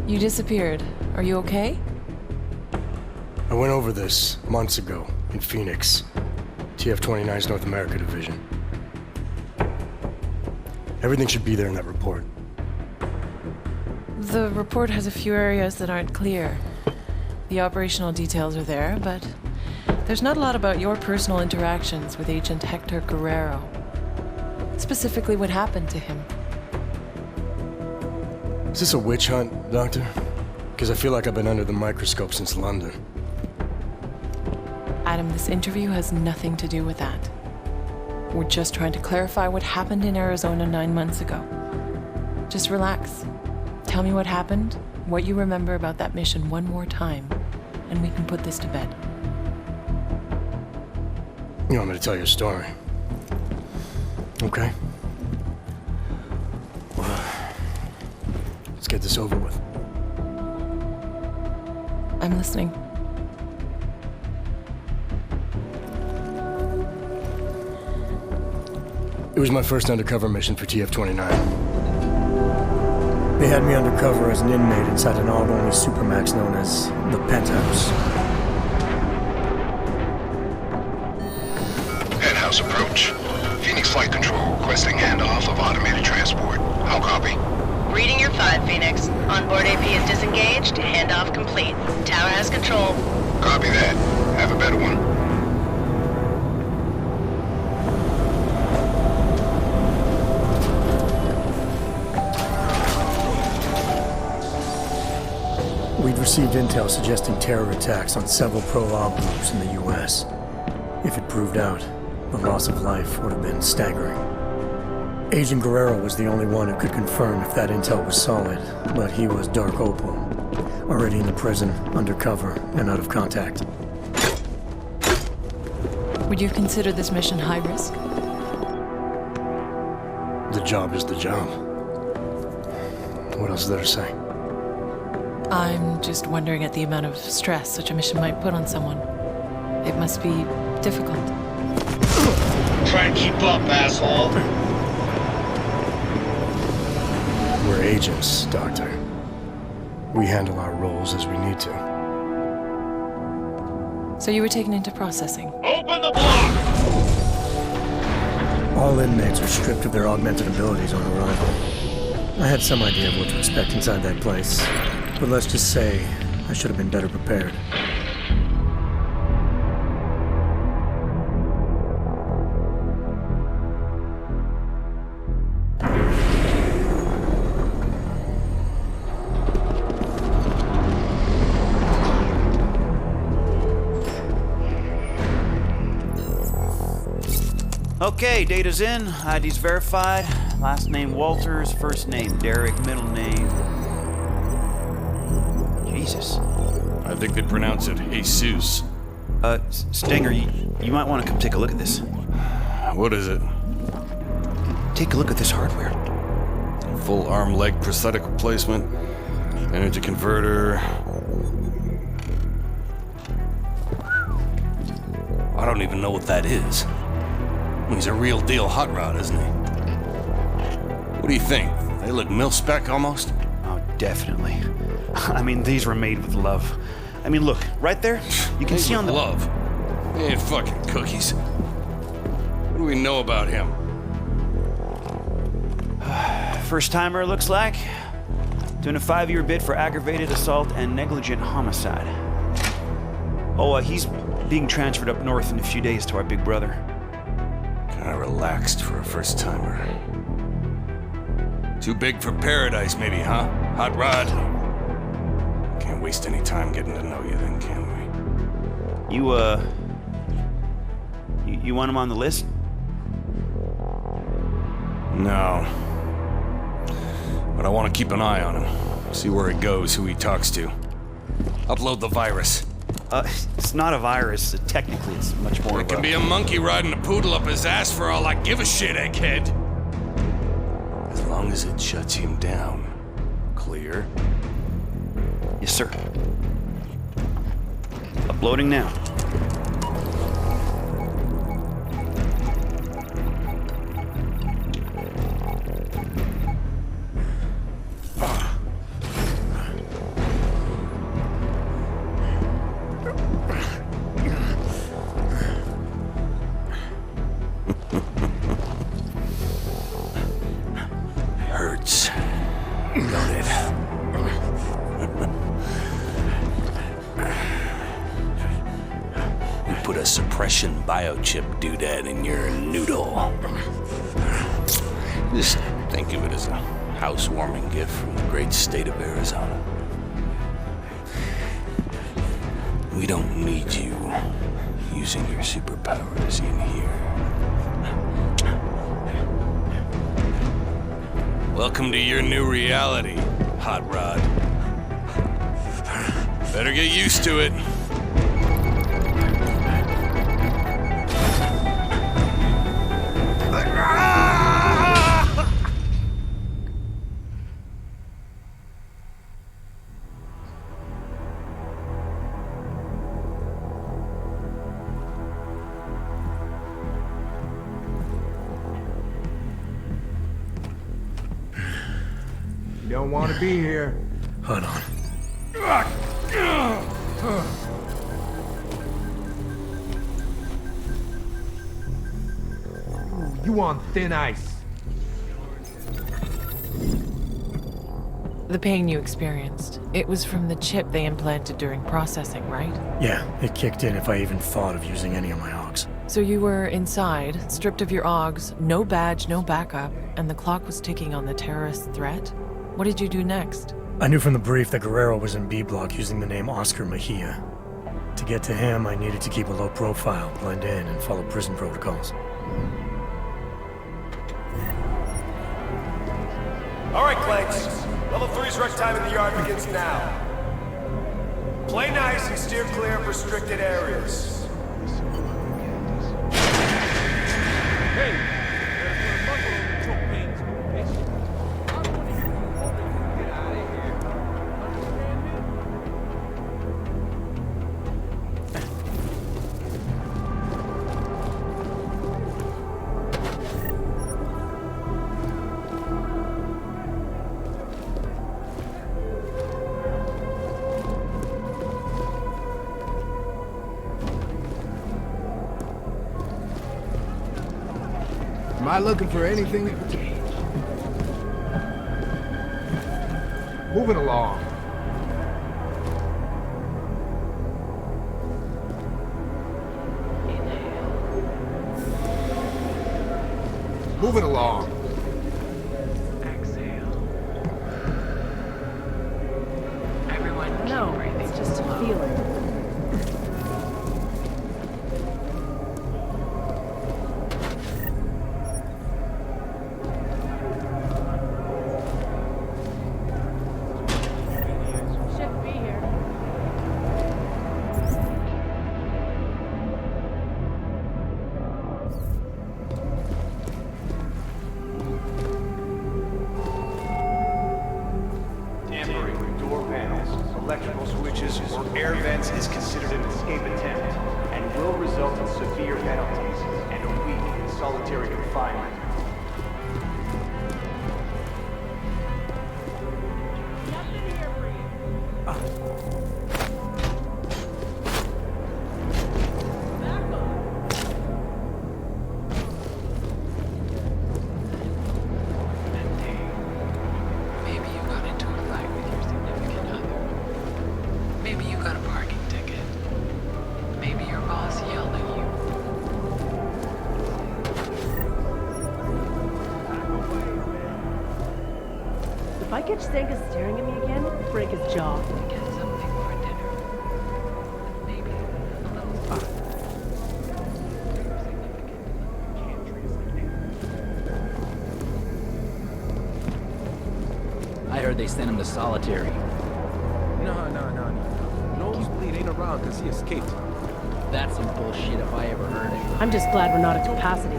You disappeared. Are you okay? I went over this months ago in Phoenix, TF-29's North America division. Everything should be there in that report. The report has a few areas that aren't clear. The operational details are there, but there's not a lot about your personal interactions with Agent Hector Guerrero. Specifically, what happened to him. Is this a witch hunt, Doctor? Because I feel like I've been under the microscope since London. Adam, this interview has nothing to do with that. We're just trying to clarify what happened in Arizona 9 months ago. Just relax. Tell me what happened, what you remember about that mission one more time, and we can put this to bed. You want me to tell you a story? Okay. Well, let's get this over with. I'm listening. It was my first undercover mission for TF-29. They had me undercover as an inmate inside an all-only supermax known as the Penthouse. Penthouse approach. Phoenix Flight Control requesting handoff of automated transport. How copy? Reading your 5, Phoenix. Onboard AP is disengaged. Handoff complete. Tower has control. Copy that. Have a better one. We'd received intel suggesting terror attacks on several pro-Ob groups in the U.S. If it proved out, the loss of life would have been staggering. Agent Guerrero was the only one who could confirm if that intel was solid, but he was Dark Opal, already in the prison, undercover, and out of contact. Would you consider this mission high risk? The job is the job. What else is there to say? I'm just wondering at the amount of stress such a mission might put on someone. It must be difficult. Try and keep up, asshole. We're agents, Doctor. We handle our roles as we need to. So you were taken into processing. Open the block! All inmates are stripped of their augmented abilities on arrival. I had some idea of what to expect inside that place, but let's just say I should have been better prepared. Okay, data's in, ID's verified. Last name Walters, first name Derek, middle name... Jesus. I think they pronounce it Jesus. Stenger, you might want to come take a look at this. What is it? Take a look at this hardware. Full arm-leg prosthetic replacement, energy converter. I don't even know what that is. He's a real deal hot rod, isn't he? What do you think? They look mil-spec almost? Oh, definitely. I mean, these were made with love. I mean, look, right there, you can see on the... love? They ain't fucking cookies. What do we know about him? First timer, looks like. Doing a 5-year bid for aggravated assault and negligent homicide. Oh, he's being transferred up north in a few days to our big brother. Kinda relaxed for a first-timer. Too big for paradise, maybe, huh? Hot rod? Can't waste any time getting to know you then, can we? You want him on the list? No. But I want to keep an eye on him. See where he goes, who he talks to. Upload the virus. It's not a virus. Technically, it's much more It can be a monkey riding a poodle up his ass for all I give a shit, egghead. As long as it shuts him down. Clear? Yes, sir. Uploading now. Russian biochip doodad in your noodle. Just think of it as a housewarming gift from the great state of Arizona. We don't need you using your superpowers in here. Welcome to your new reality, Hot Rod. Better get used to it. You don't want to be here. Hold on. You on thin ice. The pain you experienced, it was from the chip they implanted during processing, right? Yeah, it kicked in if I even thought of using any of my augs. So you were inside, stripped of your augs, no badge, no backup, and the clock was ticking on the terrorist threat? What did you do next? I knew from the brief that Guerrero was in B block using the name Oscar Mejía. To get to him, I needed to keep a low profile, blend in, and follow prison protocols. All right, Clanks. Level 3's rec time in the yard begins now. Play nice and steer clear of restricted areas. Hey! Am I looking for anything? Moving along. Moving along. No, it's just a feeling. Shouldn't be here. Tampering with door panels, electrical switches, or air vents is considered an escape attempt and will result in severe penalties and a week in solitary confinement. Maybe you got into a fight with your significant other. Maybe you got a parking ticket. Maybe your boss yelled at you. If I catch Stenger staring at me again, break his jaw. Get something for dinner. Maybe a little I heard they sent him to solitary. No. Nosebleed ain't around because he escaped. That's some bullshit if I ever heard it. I'm just glad we're not at capacity.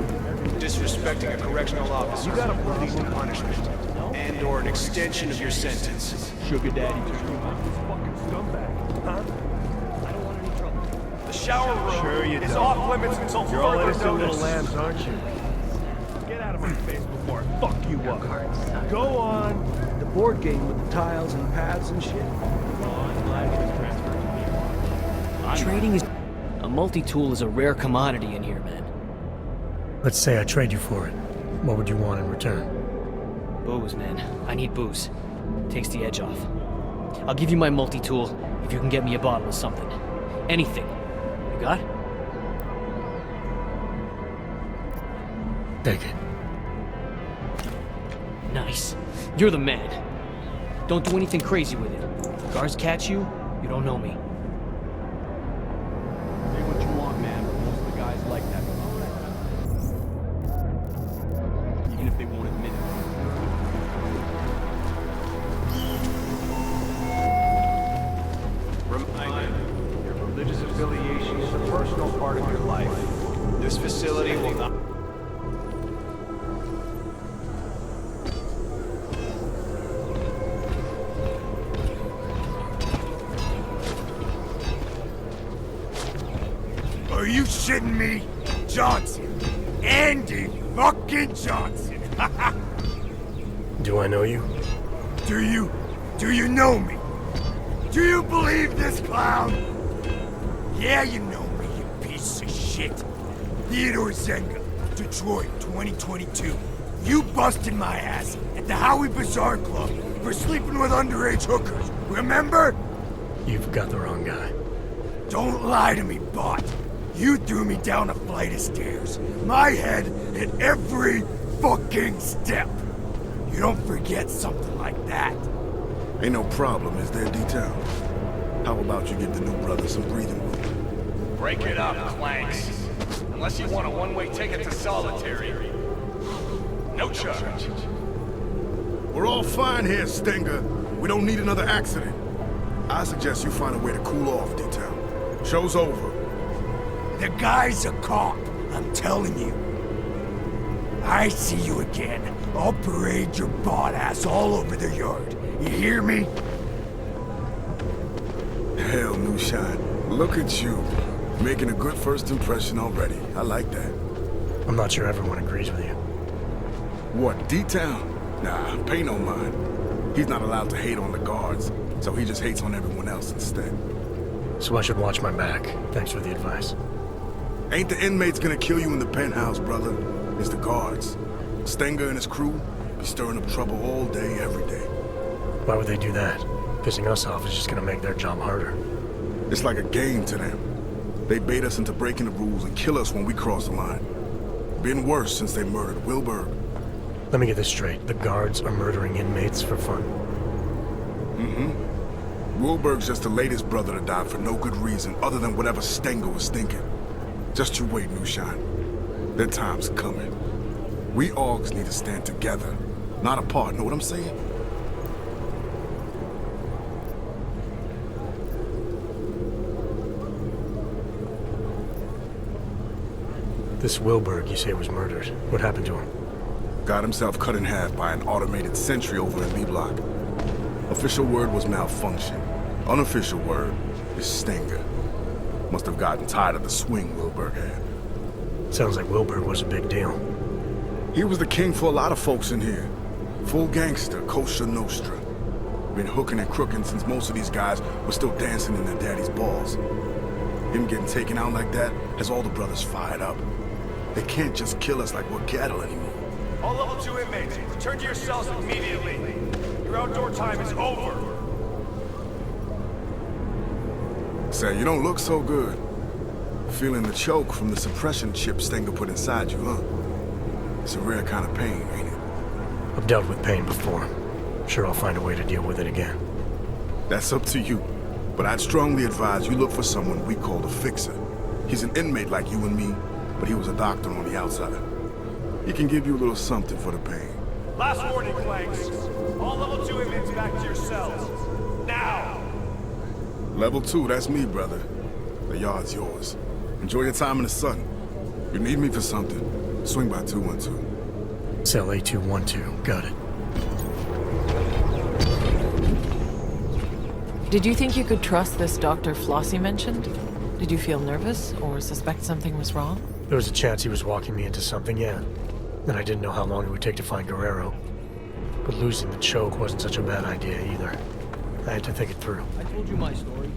Disrespecting a correctional officer, you got a legal punishment and/or an extension of your sentence. Sugar daddy just fucking scumbag, huh? I don't want any trouble. The shower room Sure you is don't. off limits until You're all further innocent little notice. lambs, aren't you? Get out of my face before I fuck you up. Go on. The board game with the tiles and paths and shit. Trading is... A multi-tool is a rare commodity in here, man. Let's say I trade you for it. What would you want in return? Booze, man. I need booze. Takes the edge off. I'll give you my multi-tool if you can get me a bottle of something. Anything. You got? Take it. Nice. You're the man. Don't do anything crazy with it. Guards catch you, you don't know me. Say what you want, man, but most of the guys like that. Even if they won't admit it. Reminder, your religious affiliation is a personal part of your life. This facility will not... Are you shitting me? Johnson. Andy fucking Johnson. Do I know you? Do you know me? Do you believe this clown? Yeah, you know me, you piece of shit. Theodore Zenga, Detroit, 2022. You busted my ass at the Howie Bazaar Club for sleeping with underage hookers, remember? You've got the wrong guy. Don't lie to me, bot. You threw me down a flight of stairs. My head hit every fucking step. You don't forget something like that. Ain't no problem, is there, D-Town? How about you give the new brother some breathing room? Break it up, Clanks. Unless you want a one-way ticket to solitary. No charge. We're all fine here, Stenger. We don't need another accident. I suggest you find a way to cool off, D-Town. Show's over. The guy's a cop, I'm telling you. I see you again. I'll parade your bot ass all over the yard. You hear me? Hell, New Shine. Look at you. Making a good first impression already. I like that. I'm not sure everyone agrees with you. What, D-Town? Nah, pay no mind. He's not allowed to hate on the guards, so he just hates on everyone else instead. So I should watch my back. Thanks for the advice. Ain't the inmates gonna kill you in the penthouse, brother. It's the guards. Stenger and his crew be stirring up trouble all day, every day. Why would they do that? Pissing us off is just gonna make their job harder. It's like a game to them. They bait us into breaking the rules and kill us when we cross the line. Been worse since they murdered Wilberg. Let me get this straight. The guards are murdering inmates for fun. Mm-hmm. Wilberg's just the latest brother to die for no good reason other than whatever Stenger was thinking. Just you wait, New Shine. Their time's coming. We Augs need to stand together, not apart, know what I'm saying? This Wilberg, you say, was murdered. What happened to him? Got himself cut in half by an automated sentry over in B Block. Official word was malfunction. Unofficial word is Stenger. Must have gotten tired of the swing Wilberg had. Sounds like Wilberg was a big deal. He was the king for a lot of folks in here. Full gangster, Kosher Nostra. Been hooking and crooking since most of these guys were still dancing in their daddy's balls. Him getting taken out like that has all the brothers fired up. They can't just kill us like we're cattle anymore. All level 2 inmates, return to your cells immediately. Your outdoor time is over. Say, you don't look so good. Feeling the choke from the suppression chip Stenger put inside you, huh? It's a rare kind of pain, ain't it? I've dealt with pain before. Sure, I'll find a way to deal with it again. That's up to you. But I'd strongly advise you look for someone we call the Fixer. He's an inmate like you and me, but he was a doctor on the outside. He can give you a little something for the pain. Last warning, Clanks. All level 2 inmates back to your cells. Now! Level 2, that's me, brother. The yard's yours. Enjoy your time in the sun. You need me for something, swing by 212. Cell A212, got it. Did you think you could trust this Dr. Flossy mentioned? Did you feel nervous or suspect something was wrong? There was a chance he was walking me into something, yeah. And I didn't know how long it would take to find Guerrero. But losing the choke wasn't such a bad idea either. I had to think it through. I told you my story.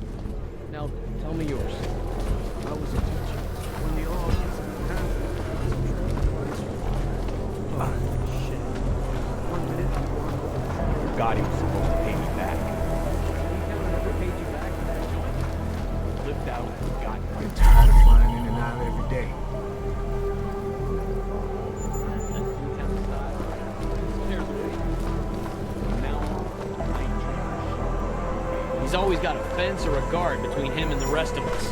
Now, tell me yours. I was a teacher when the all shit. 1 minute. God, he was supposed to pay me back. He never paid you back. Flipped out and got. I'm tired of flying in and out every day. He's always got a fence or a guard between him and the rest of us.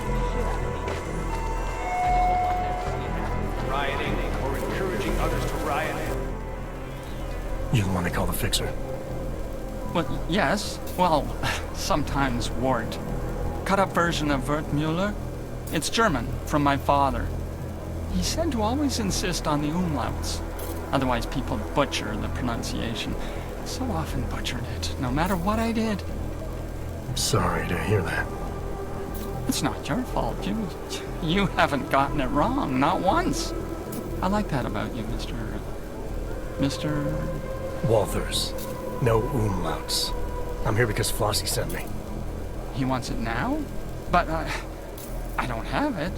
Rioting or encouraging others to riot. You the one they call the Fixer? Well, yes. Well, sometimes Wart. Cut-up version of Wertmüller. It's German, from my father. He said to always insist on the umlauts. Otherwise people butcher the pronunciation. So often butchered it, no matter what I did. I'm sorry to hear that. It's not your fault. You haven't gotten it wrong, not once. I like that about you, Mr. Walthers. No umlauts. I'm here because Flossy sent me. He wants it now? But I don't have it.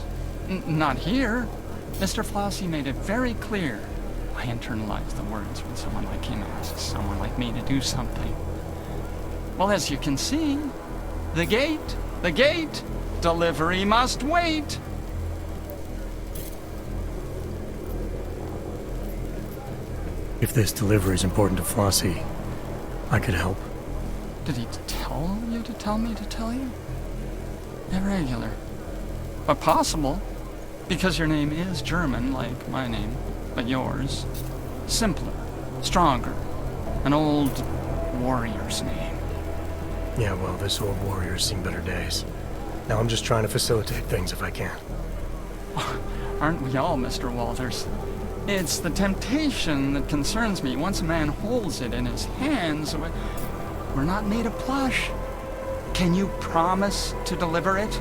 Not here. Mr. Flossy made it very clear. I internalize the words when someone like him asks someone like me to do something. Well, as you can see, the gate, delivery must wait. If this delivery is important to Flossy, I could help. Did he tell you to tell me to tell you? Irregular. But possible, because your name is German, like my name, but yours. Simpler, stronger, an old warrior's name. Yeah, well, this old warrior's seen better days. Now I'm just trying to facilitate things if I can. Aren't we all, Mr. Walters? It's the temptation that concerns me. Once a man holds it in his hands, we're not made of plush. Can you promise to deliver it?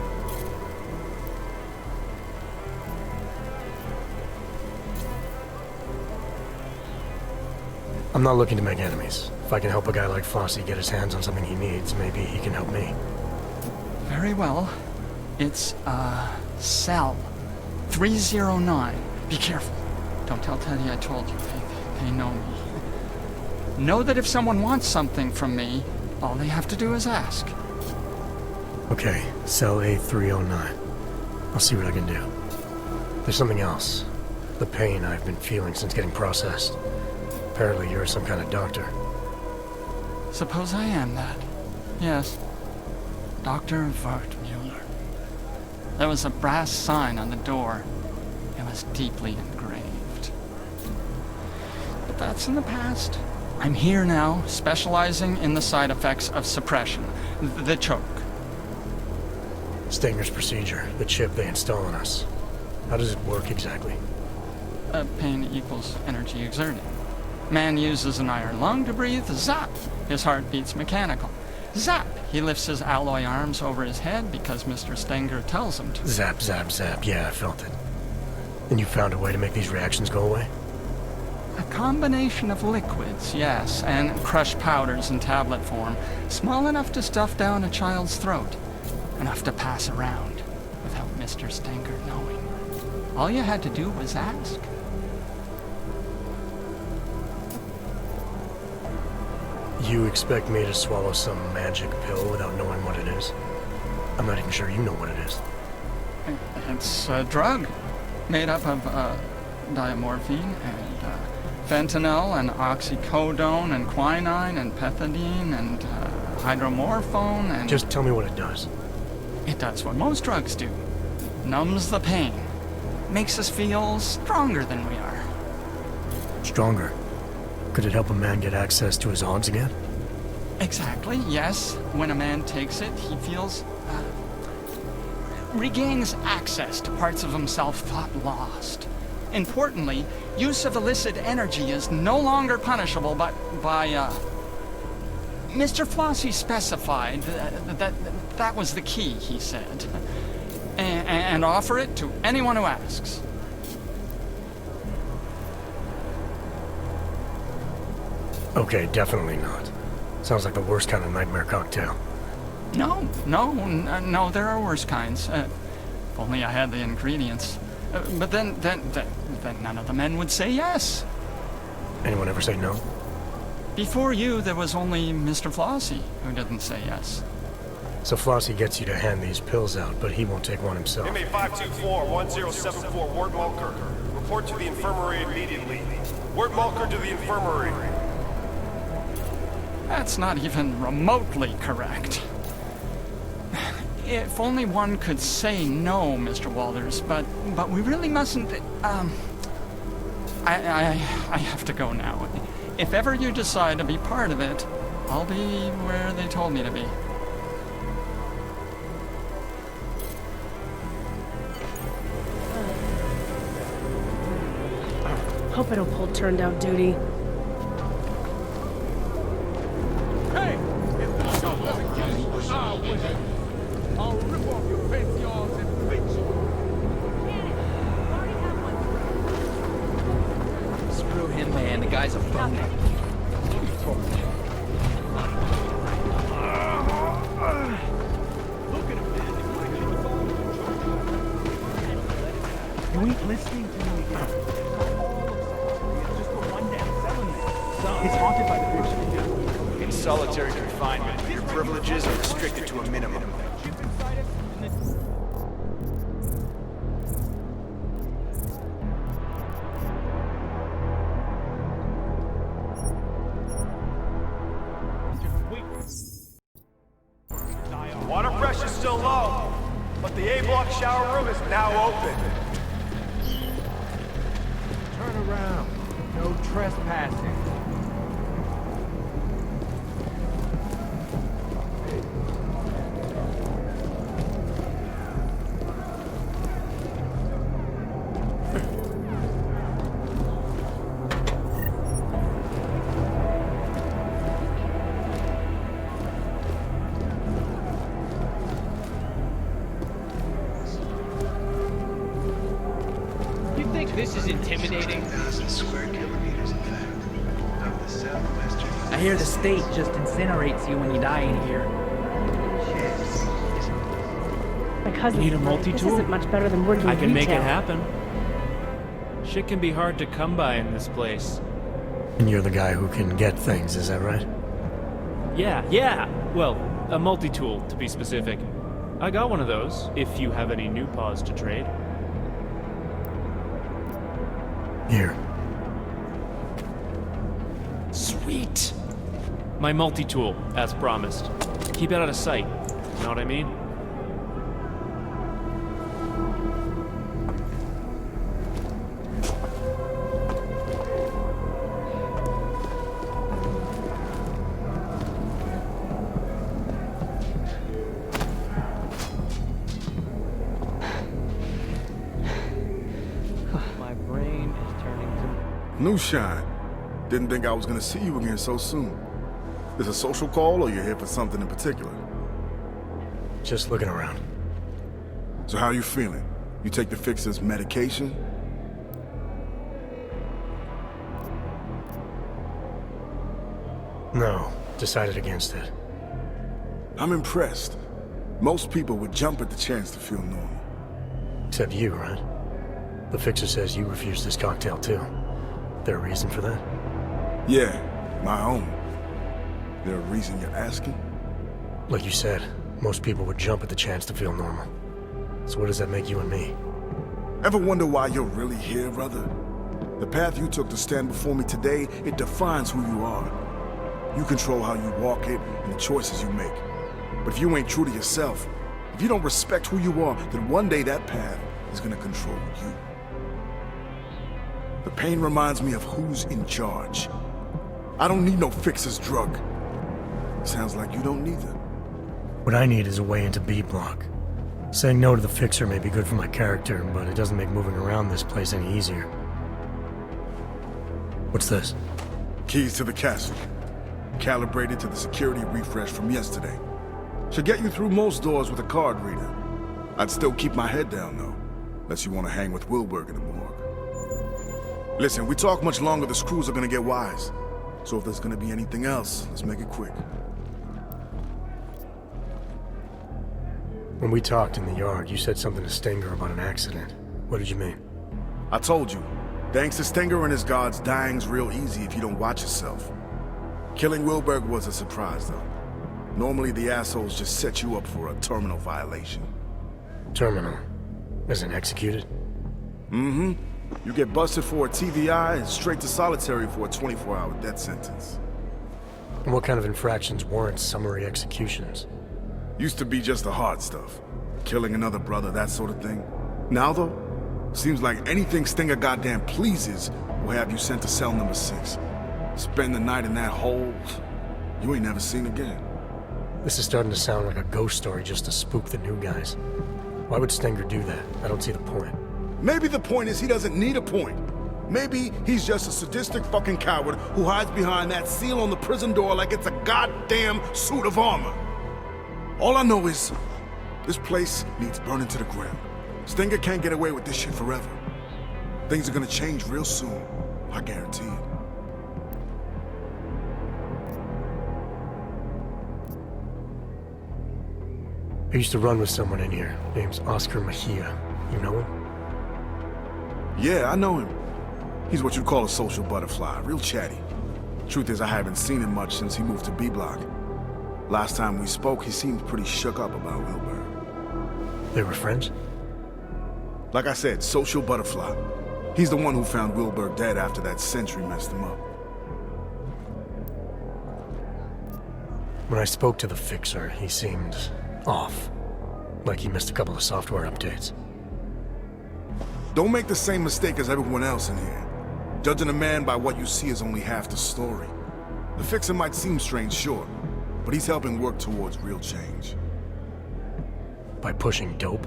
I'm not looking to make enemies. If I can help a guy like Flossy get his hands on something he needs, maybe he can help me. Very well. It's, cell 309. Be careful. Don't tell Teddy I told you. They know me. Know that if someone wants something from me, all they have to do is ask. Okay, cell A309. I'll see what I can do. There's something else. The pain I've been feeling since getting processed. Apparently you're some kind of doctor. Suppose I am that. Yes. Dr. Wertmüller. There was a brass sign on the door. It was deeply engraved. But that's in the past. I'm here now, specializing in the side effects of suppression. The choke. Stenger's procedure, the chip they install on us. How does it work exactly? Pain equals energy exerted. Man uses an iron lung to breathe, zap! His heart beats mechanical. Zap! He lifts his alloy arms over his head because Mr. Stenger tells him to. Zap, zap, zap. Yeah, I felt it. And you found a way to make these reactions go away? A combination of liquids, yes, and crushed powders in tablet form, small enough to stuff down a child's throat, enough to pass around without Mr. Stenger knowing. All you had to do was ask. You expect me to swallow some magic pill without knowing what it is? I'm not even sure you know what it is. It's a drug made up of diamorphine and fentanyl and oxycodone and quinine and pethidine and hydromorphone and... Just tell me what it does. It does what most drugs do. Numbs the pain. Makes us feel stronger than we are. Stronger? Could it help a man get access to his arms again? Exactly, yes. When a man takes it, he feels... regains access to parts of himself thought lost. Importantly, use of illicit energy is no longer punishable by Mr. Flossy specified that was the key, he said. And offer it to anyone who asks. Okay, definitely not. Sounds like the worst kind of nightmare cocktail. No, there are worse kinds. If only I had the ingredients. But then none of the men would say yes. Anyone ever say no? Before you, there was only Mr. Flossy who didn't say yes. So Flossy gets you to hand these pills out, but he won't take one himself. Inmate 524-1074, Ward Mulker. Report to the infirmary immediately. Ward Mulker to the infirmary. That's not even remotely correct. If only one could say no, Mr. Walters, but we really mustn't. I have to go now. If ever you decide to be part of it, I'll be where they told me to be. Hope I don't pull turn down duty. Hey! If the show doesn't get you, I'll win it. I'll rip off your face yards and fix you. Screw him, man. The guy's a phony. Look at him, man. You ain't listening to me again. It's just the one damn cell in there. It's haunted by the picture. In solitary confinement, your privileges are restricted to a minimum. Water pressure's still low, but the A-block shower room is now open. Turn around. No trespassing. This is intimidating. I hear the state just incinerates you when you die in here. My cousin. Need a This multi-tool? isn't much better than working I can make it retail. happen. Shit can be hard to come by in this place. And you're the guy who can get things, is that right? Yeah. Well, a multi-tool, to be specific. I got one of those, if you have any new paws to trade. Here. Sweet! My multi-tool, as promised. Keep it out of sight. Know what I mean? My brain is turning to... New shine. Didn't think I was gonna see you again so soon. Is a social call or you're here for something in particular? Just looking around. So how you feeling? You take the fix as medication? No, decided against it. I'm impressed. Most people would jump at the chance to feel normal. Except you, right? The fixer says you refused this cocktail too. There a reason for that? Yeah, my own. There a reason you're asking? Like you said, most people would jump at the chance to feel normal. So what does that make you and me? Ever wonder why you're really here, brother? The path you took to stand before me today, it defines who you are. You control how you walk it and the choices you make. But if you ain't true to yourself, if you don't respect who you are, then one day that path is gonna control you. The pain reminds me of who's in charge. I don't need no fixer's drug. Sounds like you don't neither. What I need is a way into B block. Saying no to the fixer may be good for my character, but it doesn't make moving around this place any easier. What's this? Keys to the castle. Calibrated to the security refresh from yesterday. Should get you through most doors with a card reader. I'd still keep my head down, though. Unless you want to hang with Wilberg in the morgue. Listen, we talk much longer, the screws are gonna get wise. So if there's gonna be anything else, let's make it quick. When we talked in the yard, you said something to Stenger about an accident. What did you mean? I told you, thanks to Stenger and his guards, dying's real easy if you don't watch yourself. Killing Wilberg was a surprise, though. Normally, the assholes just set you up for a terminal violation. Terminal? As in executed? Mm-hmm. You get busted for a TVI and straight to solitary for a 24-hour death sentence. And what kind of infractions warrant summary executions? Used to be just the hard stuff. Killing another brother, that sort of thing. Now, though, seems like anything Stenger goddamn pleases will have you sent to cell number 6. Spend the night in that hole you ain't never seen again. This is starting to sound like a ghost story just to spook the new guys. Why would Stenger do that? I don't see the point. Maybe the point is he doesn't need a point. Maybe he's just a sadistic fucking coward who hides behind that seal on the prison door like it's a goddamn suit of armor. All I know is this place needs burning to the ground. Stenger can't get away with this shit forever. Things are gonna change real soon. I guarantee it. I used to run with someone in here. Name's Oscar Mejía. You know him? Yeah, I know him. He's what you'd call a social butterfly, real chatty. Truth is, I haven't seen him much since he moved to B Block. Last time we spoke, he seemed pretty shook up about Wilbur. They were friends? Like I said, social butterfly. He's the one who found Wilbur dead after that sentry messed him up. When I spoke to the fixer, he seemed off. Like he missed a couple of software updates. Don't make the same mistake as everyone else in here. Judging a man by what you see is only half the story. The fixer might seem strange, sure, but he's helping work towards real change. By pushing dope?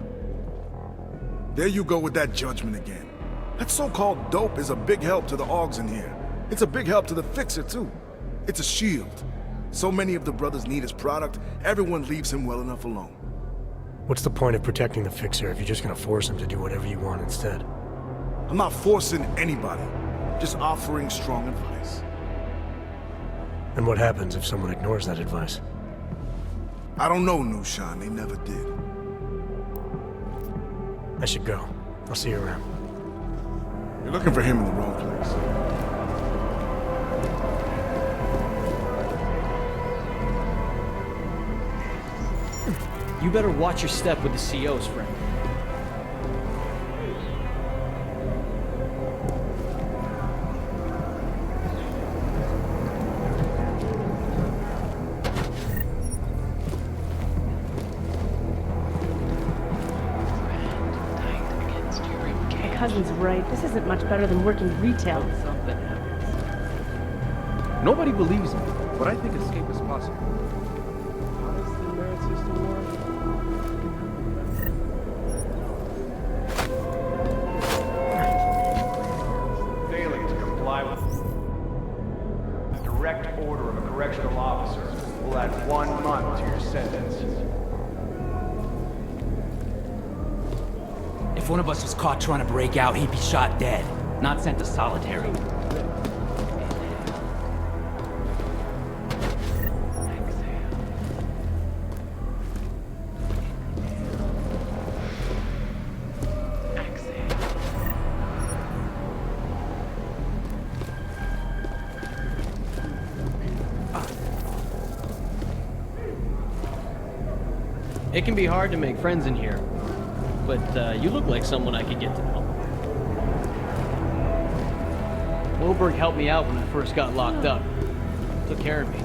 There you go with that judgment again. That so-called dope is a big help to the Augs in here. It's a big help to the fixer, too. It's a shield. So many of the brothers need his product, everyone leaves him well enough alone. What's the point of protecting the fixer if you're just gonna force him to do whatever you want instead? I'm not forcing anybody, just offering strong advice. And what happens if someone ignores that advice? I don't know, Nushan. They never did. I should go. I'll see you around. You're looking for him in the wrong place. You better watch your step with the COs, friend. My cousin's right. This isn't much better than working retail. Something happens. Nobody believes me, but I think escape is possible. How does the merit system work? Failing to comply with a direct order of a correctional officer will add 1 month to your sentence. If one of us was caught trying to break out, he'd be shot dead, not sent to solitary. It can be hard to make friends in here, but you look like someone I could get to know. Wilberg helped me out when I first got locked up. Took care of me.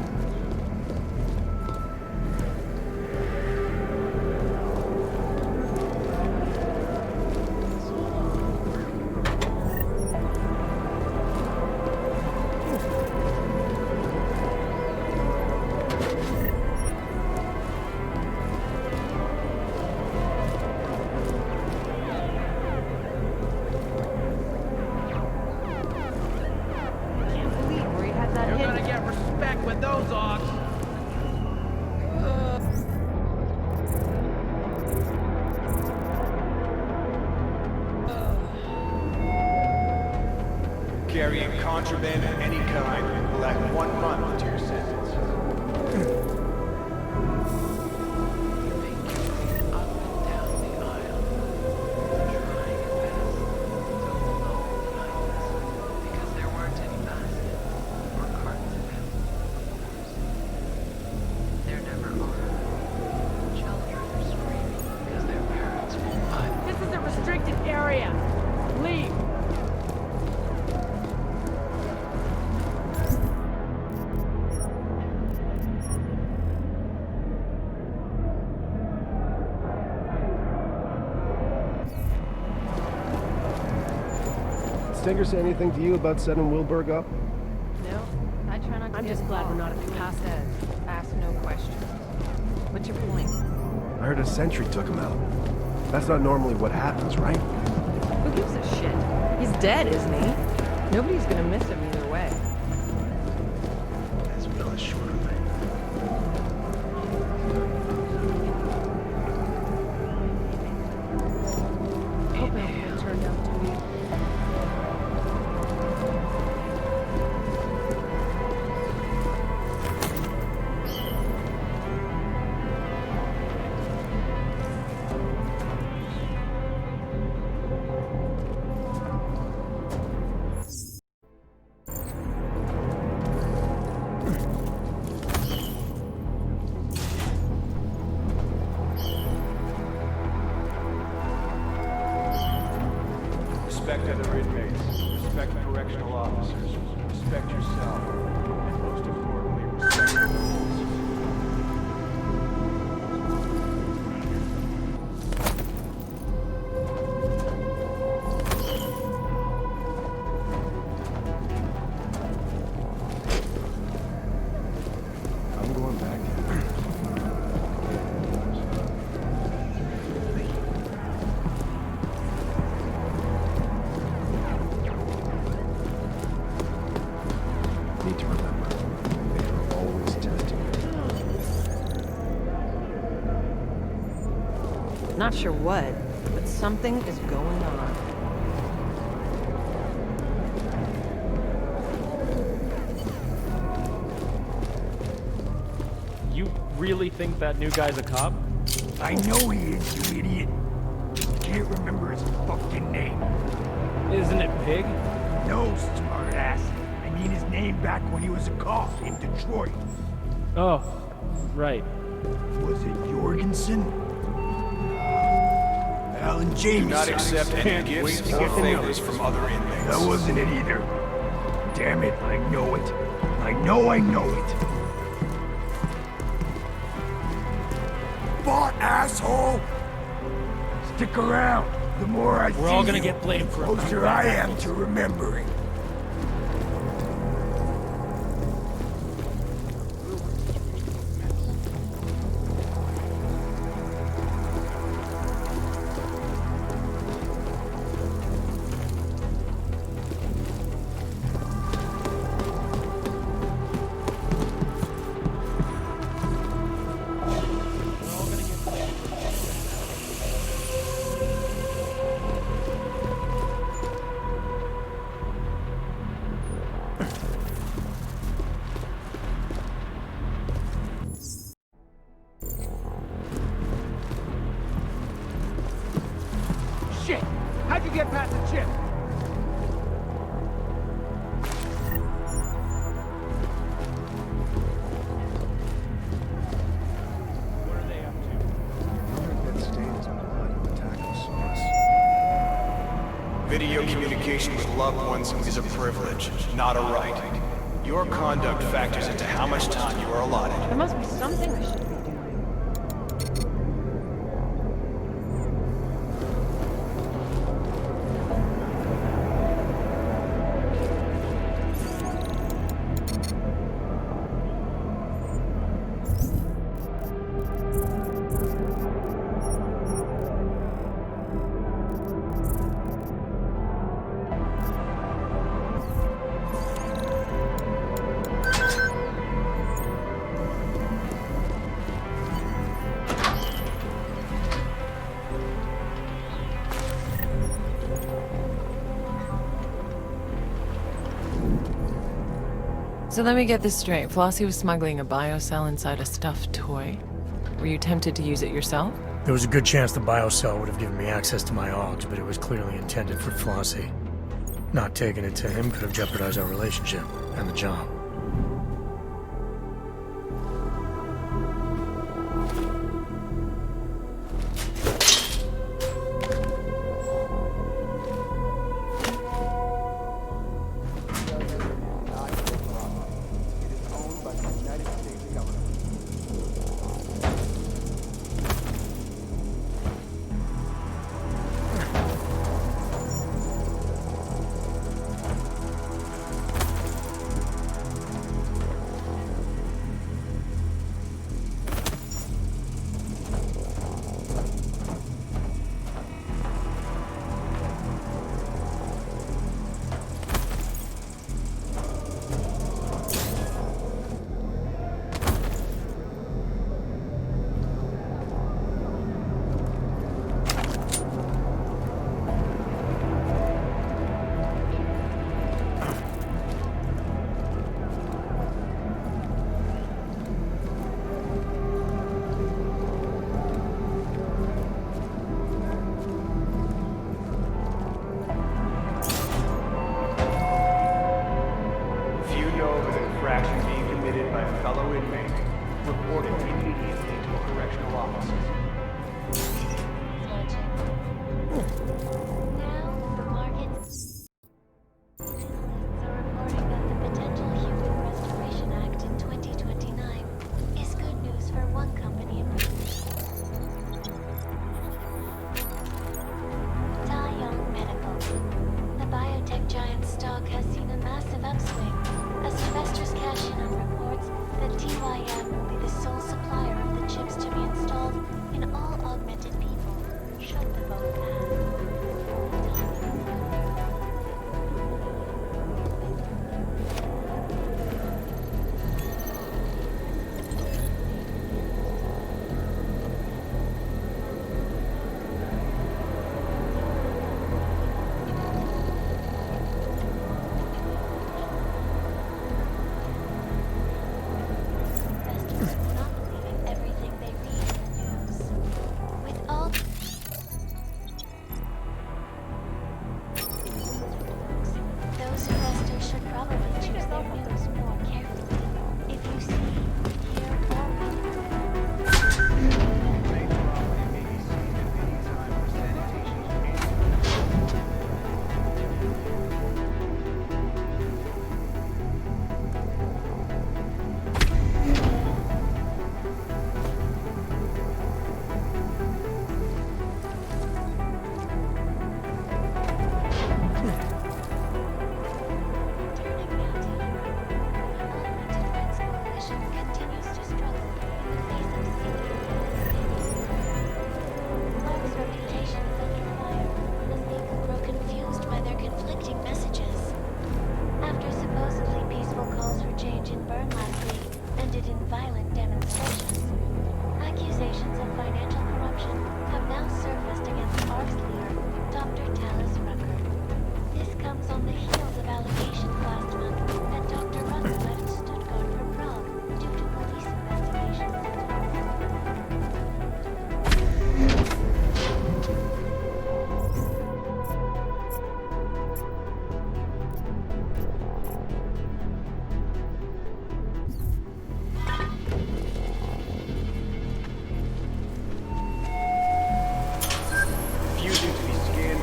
Carrying contraband of any kind will add 1 month to your sentence. This is a restricted area. Leave. Stenger say anything to you about setting Wilberg up? No, I try not to. I'm just glad we're not at the past. Ask no questions. What's your point? I heard a sentry took him out. That's not normally what happens, right? Who gives a shit? He's dead, isn't he? Nobody's gonna miss him either way. As well as short of Hope it turned out to be. Respect other inmates, respect correctional officers, respect yourself, and most importantly, respect the rules. I'm going back. Need to remember, they are always testing you. Not sure what, but something is going on. You really think that new guy's a cop? I know he is, you idiot. Just can't remember his fucking name. Isn't it Pig? No, smartass. I mean his name back when he was a cop in Detroit. Oh, right. Was it Jorgensen? Alan James. Do not accept any gifts or favors from other inmates. That wasn't it either. Damn it, I know it. I know it. Bought, asshole! Stick around. The more I see We're all gonna you, get blamed for the it. closer I am to remembering. Shit! How'd you get past the chip? What are they up to? That stain is blood on the tackle sauce. Video communication with loved ones is a privilege, not a right. Your conduct factors into how much time you are allotted. There must be something I should be doing. So let me get this straight. Flossy was smuggling a biocell inside a stuffed toy. Were you tempted to use it yourself? There was a good chance the biocell would have given me access to my augs, but it was clearly intended for Flossy. Not taking it to him could have jeopardized our relationship and the job. committed by a fellow inmate. Report it immediately to a correctional officer. Now, the markets are reporting that the potential Human Restoration Act in 2029 is good news for one company in Medical. The biotech giant stock has seen a massive upswing as investors cash in on reports that TYM will be the sole supplier of the chips to be installed in all augmented people, should the vote pass.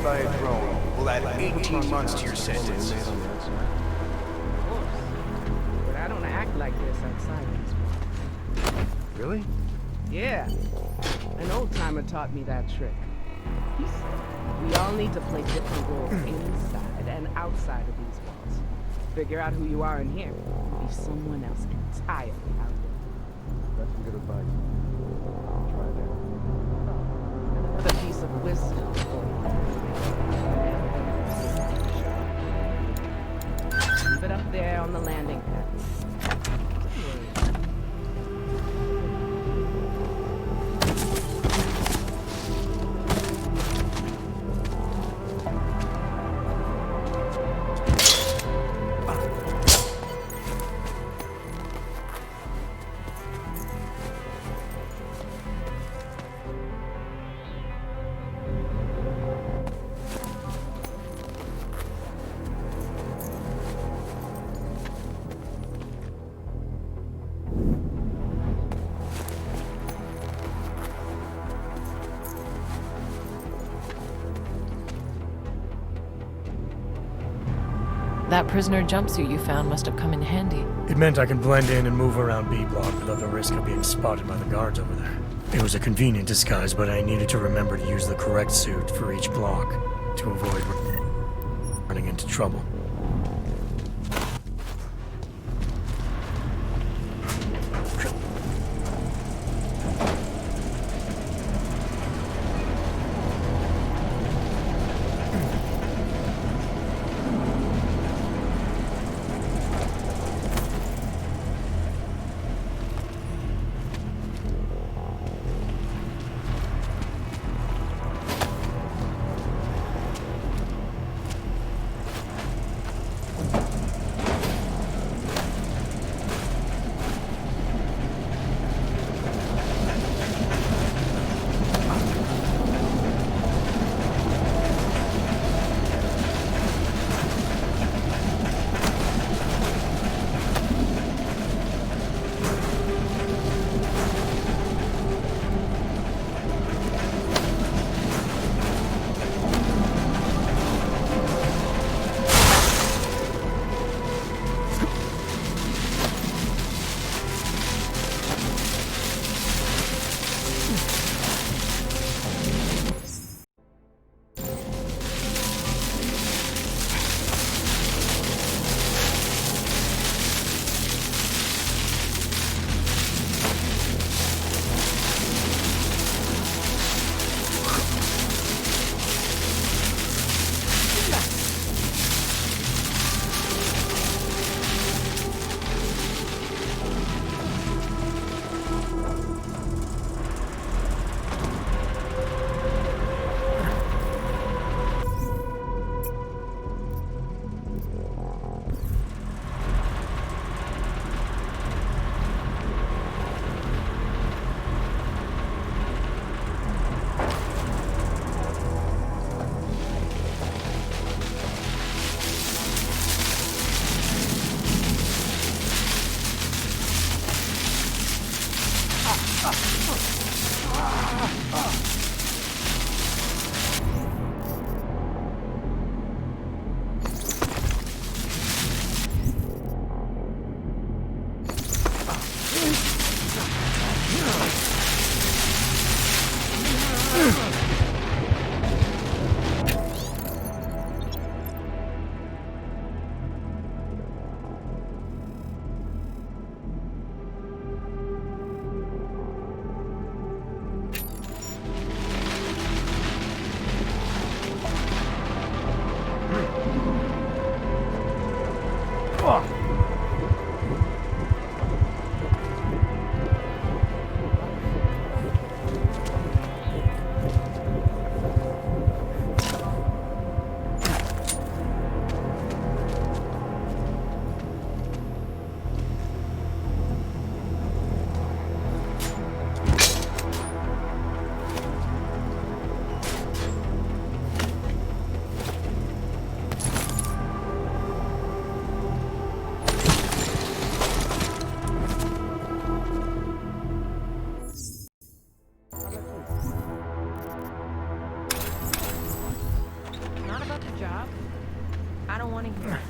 by a drone will add 18 months to your sentence. But I don't act like this outside these walls. Really? Yeah. An old-timer taught me that trick. He said, we all need to play different roles inside and outside of these walls. Figure out who you are in here, be someone else entirely out there. That's some good advice. I'll try that. Another piece of wisdom for you. Leave it up there on the landing pad. That prisoner jumpsuit you found must have come in handy. It meant I could blend in and move around B block without the risk of being spotted by the guards over there. It was a convenient disguise, but I needed to remember to use the correct suit for each block to avoid running into trouble.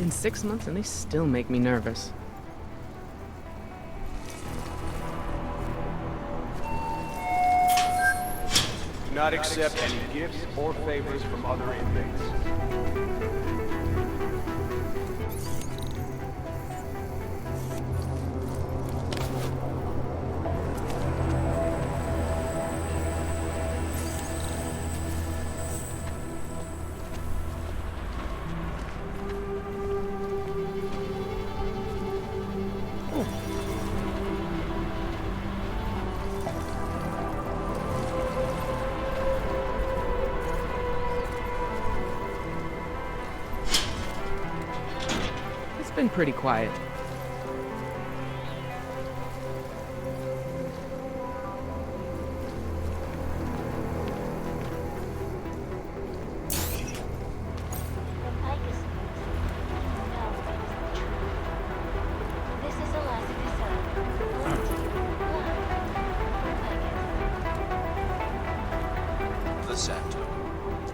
In 6 months and they still make me nervous. Do not accept any gifts or favors from other inmates. Been pretty quiet. Placenta.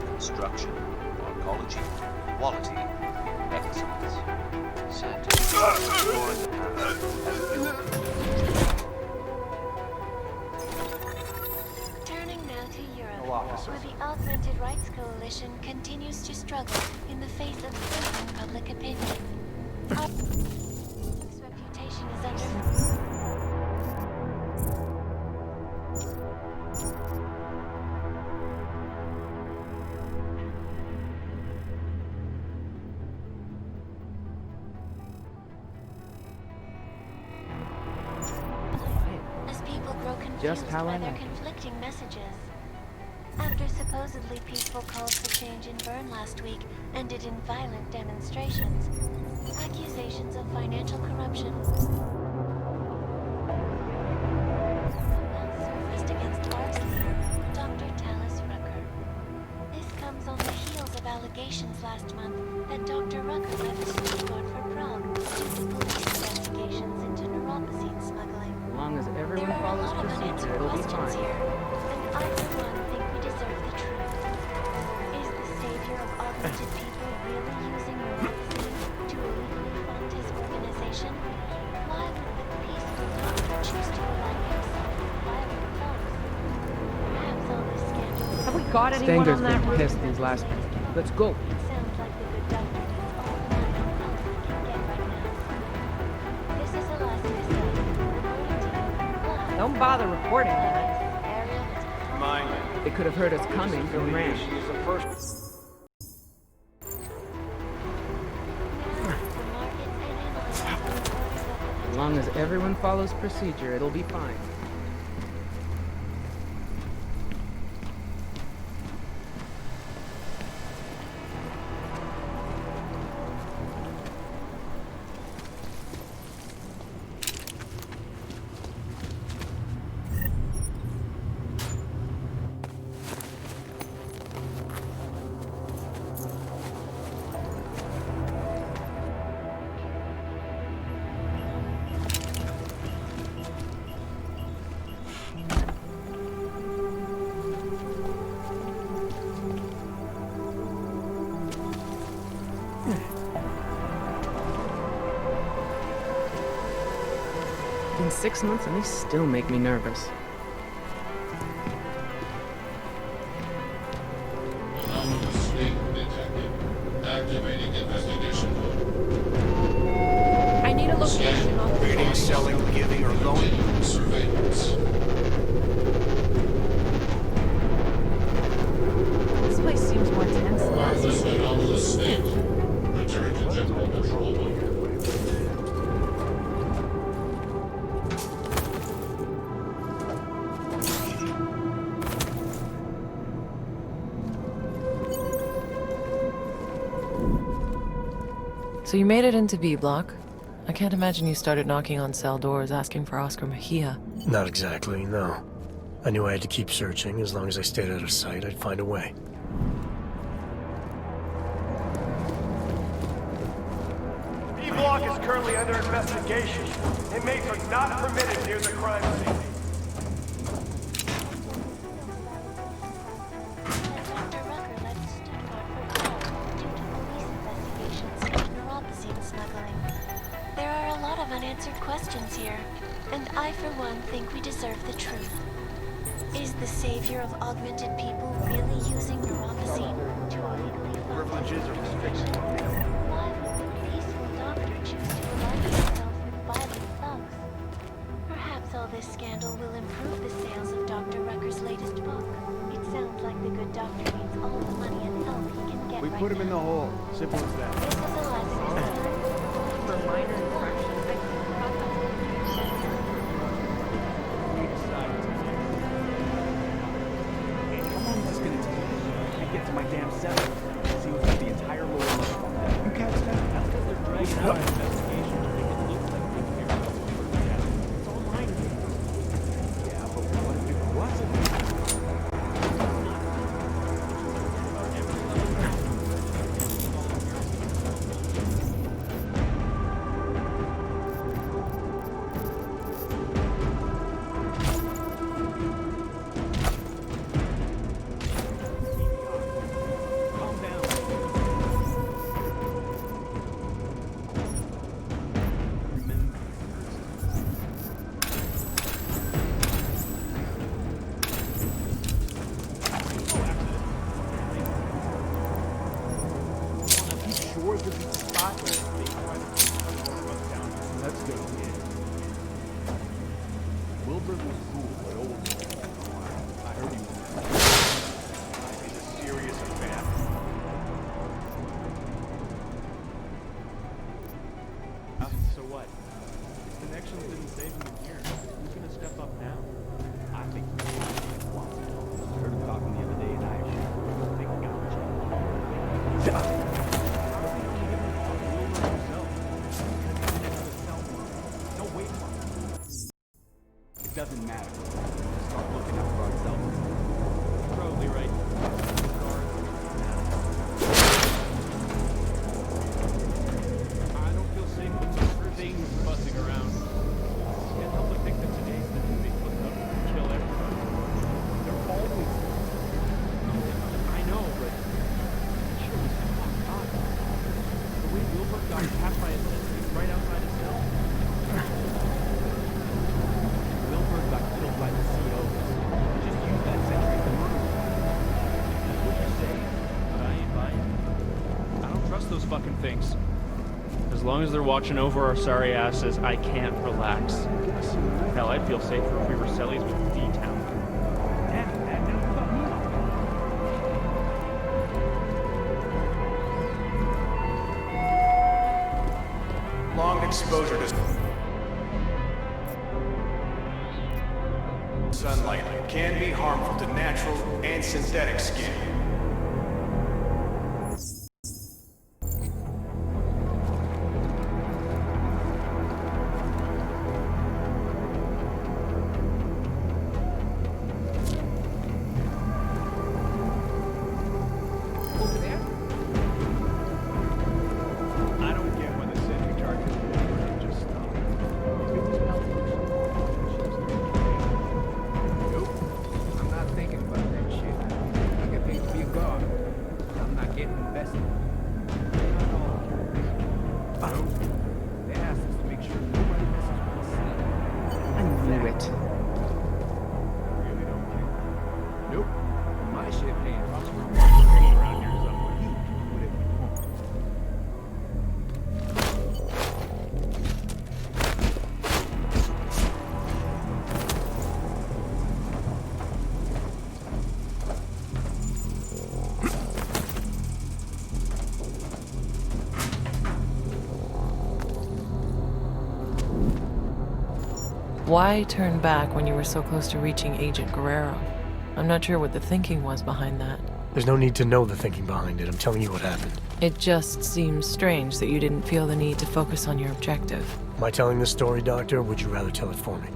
Construction. Oncology. Quality. Excellence. Turning now to Europe, where the Augmented Rights Coalition continues to struggle in the face of frozen public opinion. Our reputation is under... Just how I by their like it. conflicting messages. After supposedly peaceful calls for change in Bern last week ended in violent demonstrations, accusations of financial corruption surfaced against Mark's leader, Dr. Talis Rucker. This comes on the heels of allegations last month that Dr. Rucker left the street board for Prague due to police investigations into neuropozyne smuggling. As long as everyone follows procedure, it'll be fine. Here, and I, for one, think we deserve the truth. Is the savior of augmented people really using neuropozyne to illegally fund his organization? Why would the peaceful doctor choose to align himself with violent thugs? Perhaps all this scandal is... Have we got anyone Stenger's on that been route? pissed these last week. Let's go. Sounds like the good doctor needs all the money and help he can get right now. This is Alaska Cell. Don't bother reporting that. They could have heard us coming and ran. As long as everyone follows procedure, it'll be fine. 6 months and they still make me nervous. Activating investigation. I need a location on Reading, selling, giving, or loaning. Surveillance. This place seems more tense than last Wireless time. anomalous state. Return to general control point. So you made it into B block. I can't imagine you started knocking on cell doors asking for Oscar Mejía. Not exactly, no. I knew I had to keep searching. As long as I stayed out of sight, I'd find a way. B block is currently under investigation. Inmates are not permitted near the crime scene. Dr. Rucker left Stuttgart for Prague due to police investigations into neuropozyne smuggling. There are a lot of unanswered questions here, and I, for one, think we deserve the truth. Is the savior of augmented people really using neuropozyne to illegally fund Privileges or restrictions? Why would the peaceful doctor choose to align himself with violent thugs? Perhaps all this scandal will improve the sales of Dr. Rucker's latest book. It sounds like the good doctor needs all the money and help he can get We right put him in the now. hole. Simple as that. This was a lesson. For minor infractions, I How long is this gonna take? I get to my damn cell. See what's got the entire lower level. You can't stand it. That's because they're dragging out an investigation to make it look like they care about the first step. It's all mine. Yeah, but what if it wasn't? So what? His connections didn't save him in here. Who's gonna step up now? I think I heard him talking the other day and I think he got no, wait. It doesn't matter. Start looking out for ourselves. You're probably right. I don't feel safe with these things buzzing around. Can't help but think that today's the day they flip up and kill everybody. They're always. I know, but sure was fucked up. The way Wilbur got tapped by a sentry right outside his cell. Wilbur got killed by the COs. Just use that sentry to murder him. That's what you say. But I ain't buying. I don't trust those fucking things. As long as they're watching over our sorry asses, I can't relax. Hell, I'd feel safer if we were cellies with D-Town. Damn it, man. Now what about me? Long exposure to sunlight can be harmful to natural and synthetic skin. I don't get why the sentry charges just stop. Nope. I'm not thinking about that shit. I get paid it. Really don't care. Nope. My champagne costs Around here somewhere. You do whatever you want. Why turn back when you were so close to reaching Agent Guerrero? I'm not sure what the thinking was behind that. There's no need to know the thinking behind it. I'm telling you what happened. It just seems strange that you didn't feel the need to focus on your objective. Am I telling this story, Doctor, or would you rather tell it for me?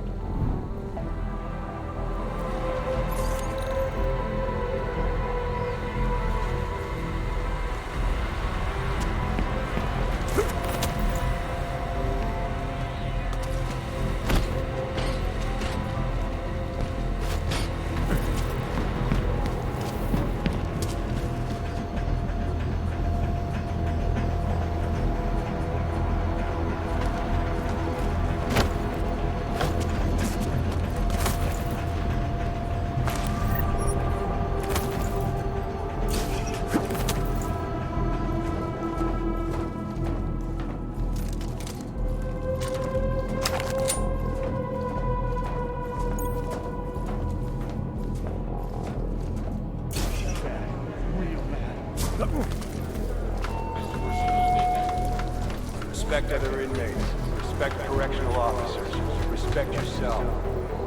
Respect other inmates. Respect correctional officers. Respect yourself.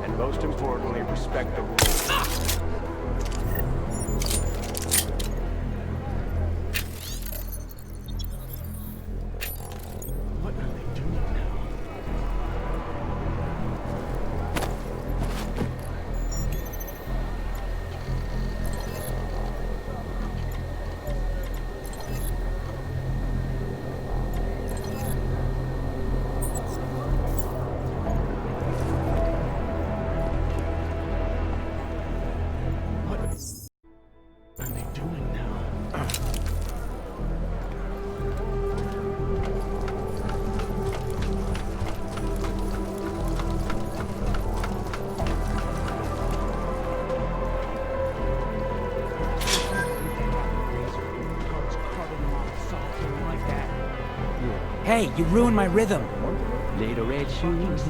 And most importantly, respect the rules. What are they doing now? Hey, you ruined my rhythm. Little red shoes.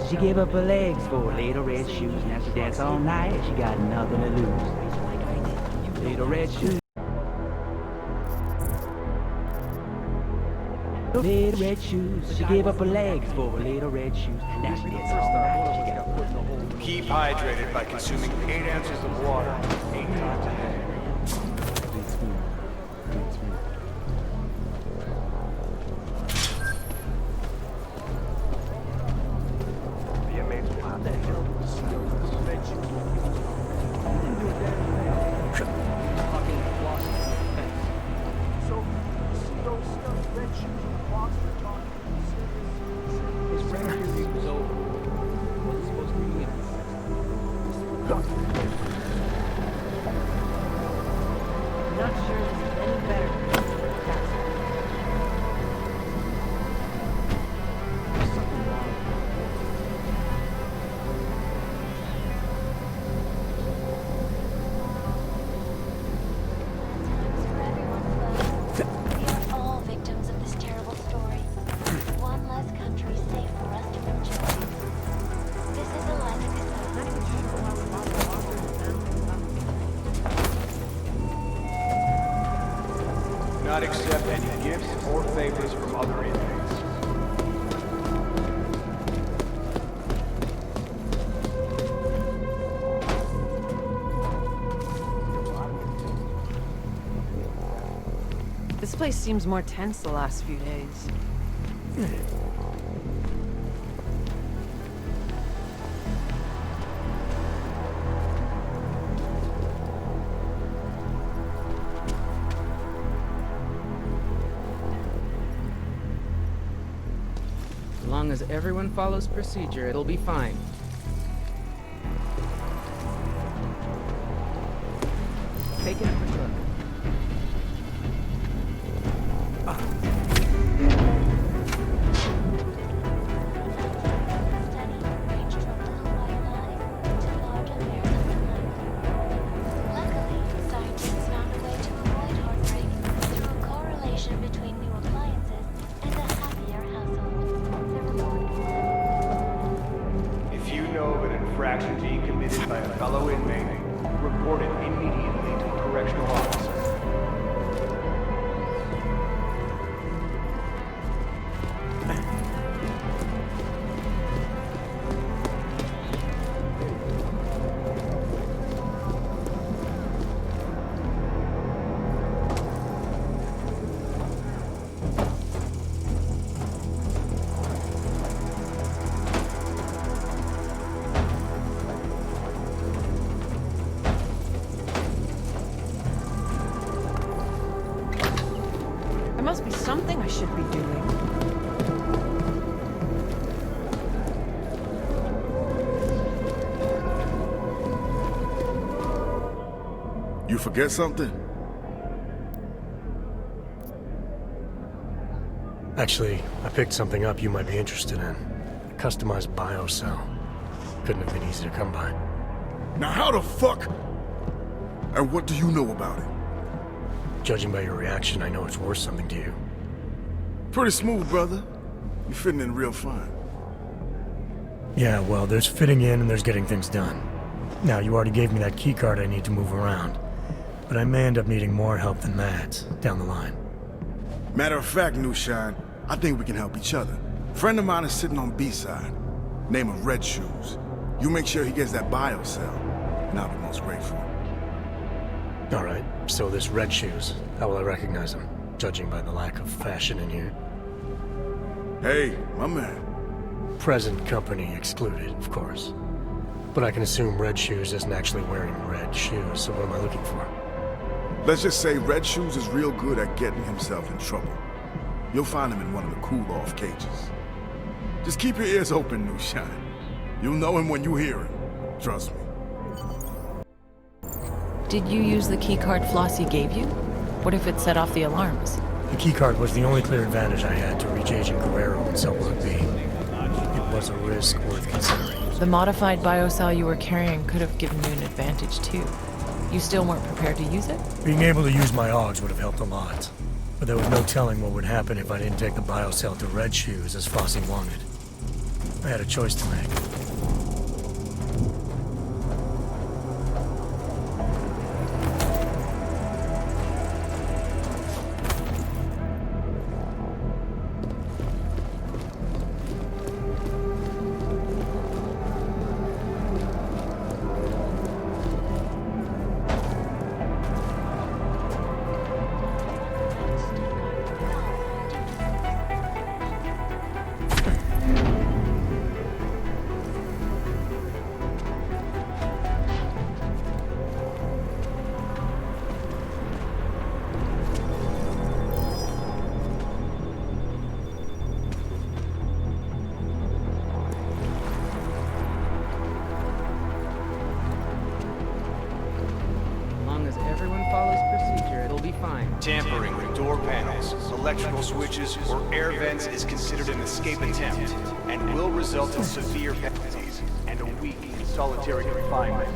She gave up her legs for little red shoes. Now she dance all night. She got nothing to lose. Little red shoes. Little red shoes. She gave up her legs for little red shoes. Now she dance all night. She got Keep hydrated by consuming 8 ounces of water 8 times a day. The inmates will have that help. Fucking Flossy in your face. So, those stuff, red shoes and clogs are talking. His friend interview was over. Wasn't supposed to be in. I'm not sure this is any better. There's something wrong. We are all victims of this terrible story. One less country safe for us to enjoy. This is a life Not accept any gifts or favors from other inmates. This place seems more tense the last few days. As long as everyone follows procedure, it'll be fine. Taking a quick look. Steady, range fellow inmate. Report it immediately to a correctional officer. There must be something I should be doing. You forget something? Actually, I picked something up you might be interested in. A customized biocell. Couldn't have been easy to come by. Now how the fuck? And what do you know about it? Judging by your reaction, I know it's worth something to you. Pretty smooth, brother. You're fitting in real fine. Yeah, well, there's fitting in and there's getting things done. Now, you already gave me that keycard I need to move around. But I may end up needing more help than that down the line. Matter of fact, New Shine, I think we can help each other. Friend of mine is sitting on B-side. Name of Red Shoes. You make sure he gets that biocell, and I'll be most grateful. Alright, so this Red Shoes, how will I recognize him? Judging by the lack of fashion in here. Hey, my man. Present company excluded, of course. But I can assume Red Shoes isn't actually wearing red shoes, so what am I looking for? Let's just say Red Shoes is real good at getting himself in trouble. You'll find him in one of the cool-off cages. Just keep your ears open, New Shine. You'll know him when you hear him. Trust me. Did you use the keycard Flossy gave you? What if it set off the alarms? The keycard was the only clear advantage I had to reach Agent Guerrero in Cell Block B. It was a risk worth considering. The modified biocell you were carrying could have given you an advantage too. You still weren't prepared to use it? Being able to use my AUGs would have helped a lot. But there was no telling what would happen if I didn't take the biocell to Red Shoes as Flossy wanted. I had a choice to make. Tampering with door panels, electrical switches, or air vents is considered an escape attempt and will result in severe penalties and a week in solitary confinement.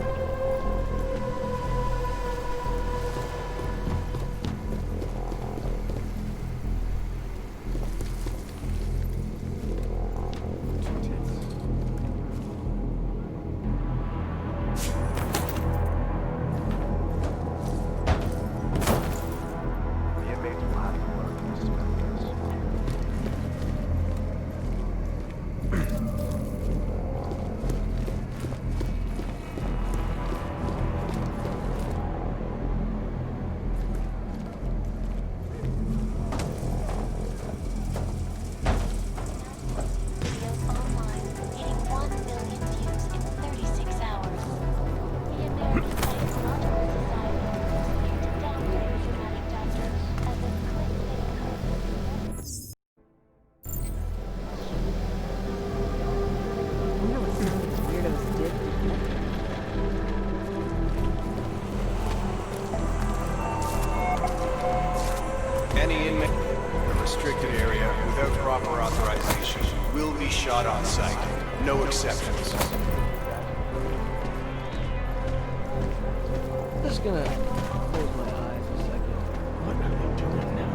Any inmate in a restricted area without proper authorization will be shot on sight. No exceptions. I'm just gonna close my eyes a second. What are they doing now?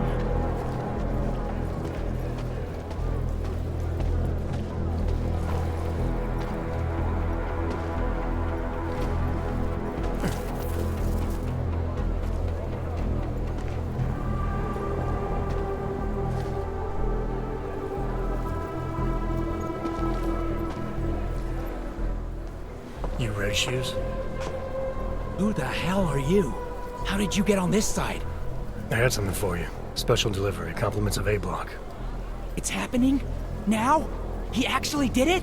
You Red Shoes? Who the hell are you? How did you get on this side? I had something for you. Special delivery, compliments of A Block. It's happening? Now? He actually did it?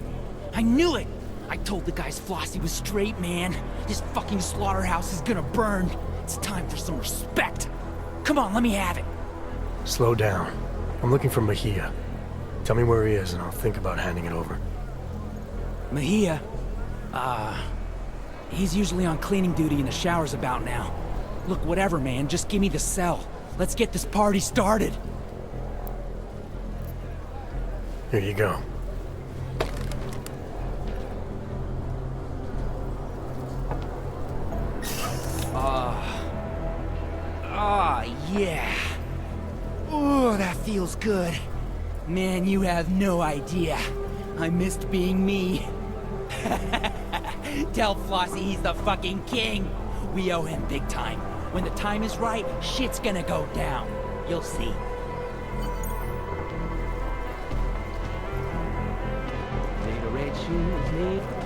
I knew it! I told the guys Flossy was straight, man. This fucking slaughterhouse is gonna burn. It's time for some respect. Come on, let me have it. Slow down. I'm looking for Mejía. Tell me where he is and I'll think about handing it over. Mejía? He's usually on cleaning duty in the showers about now. Look, whatever, man, just give me the cell. Let's get this party started. Here you go. Yeah. Oh, that feels good. Man, you have no idea. I missed being me. Tell Flossy he's the fucking king. We owe him big time. When the time is right, shit's gonna go down. You'll see. Little red shoes, little...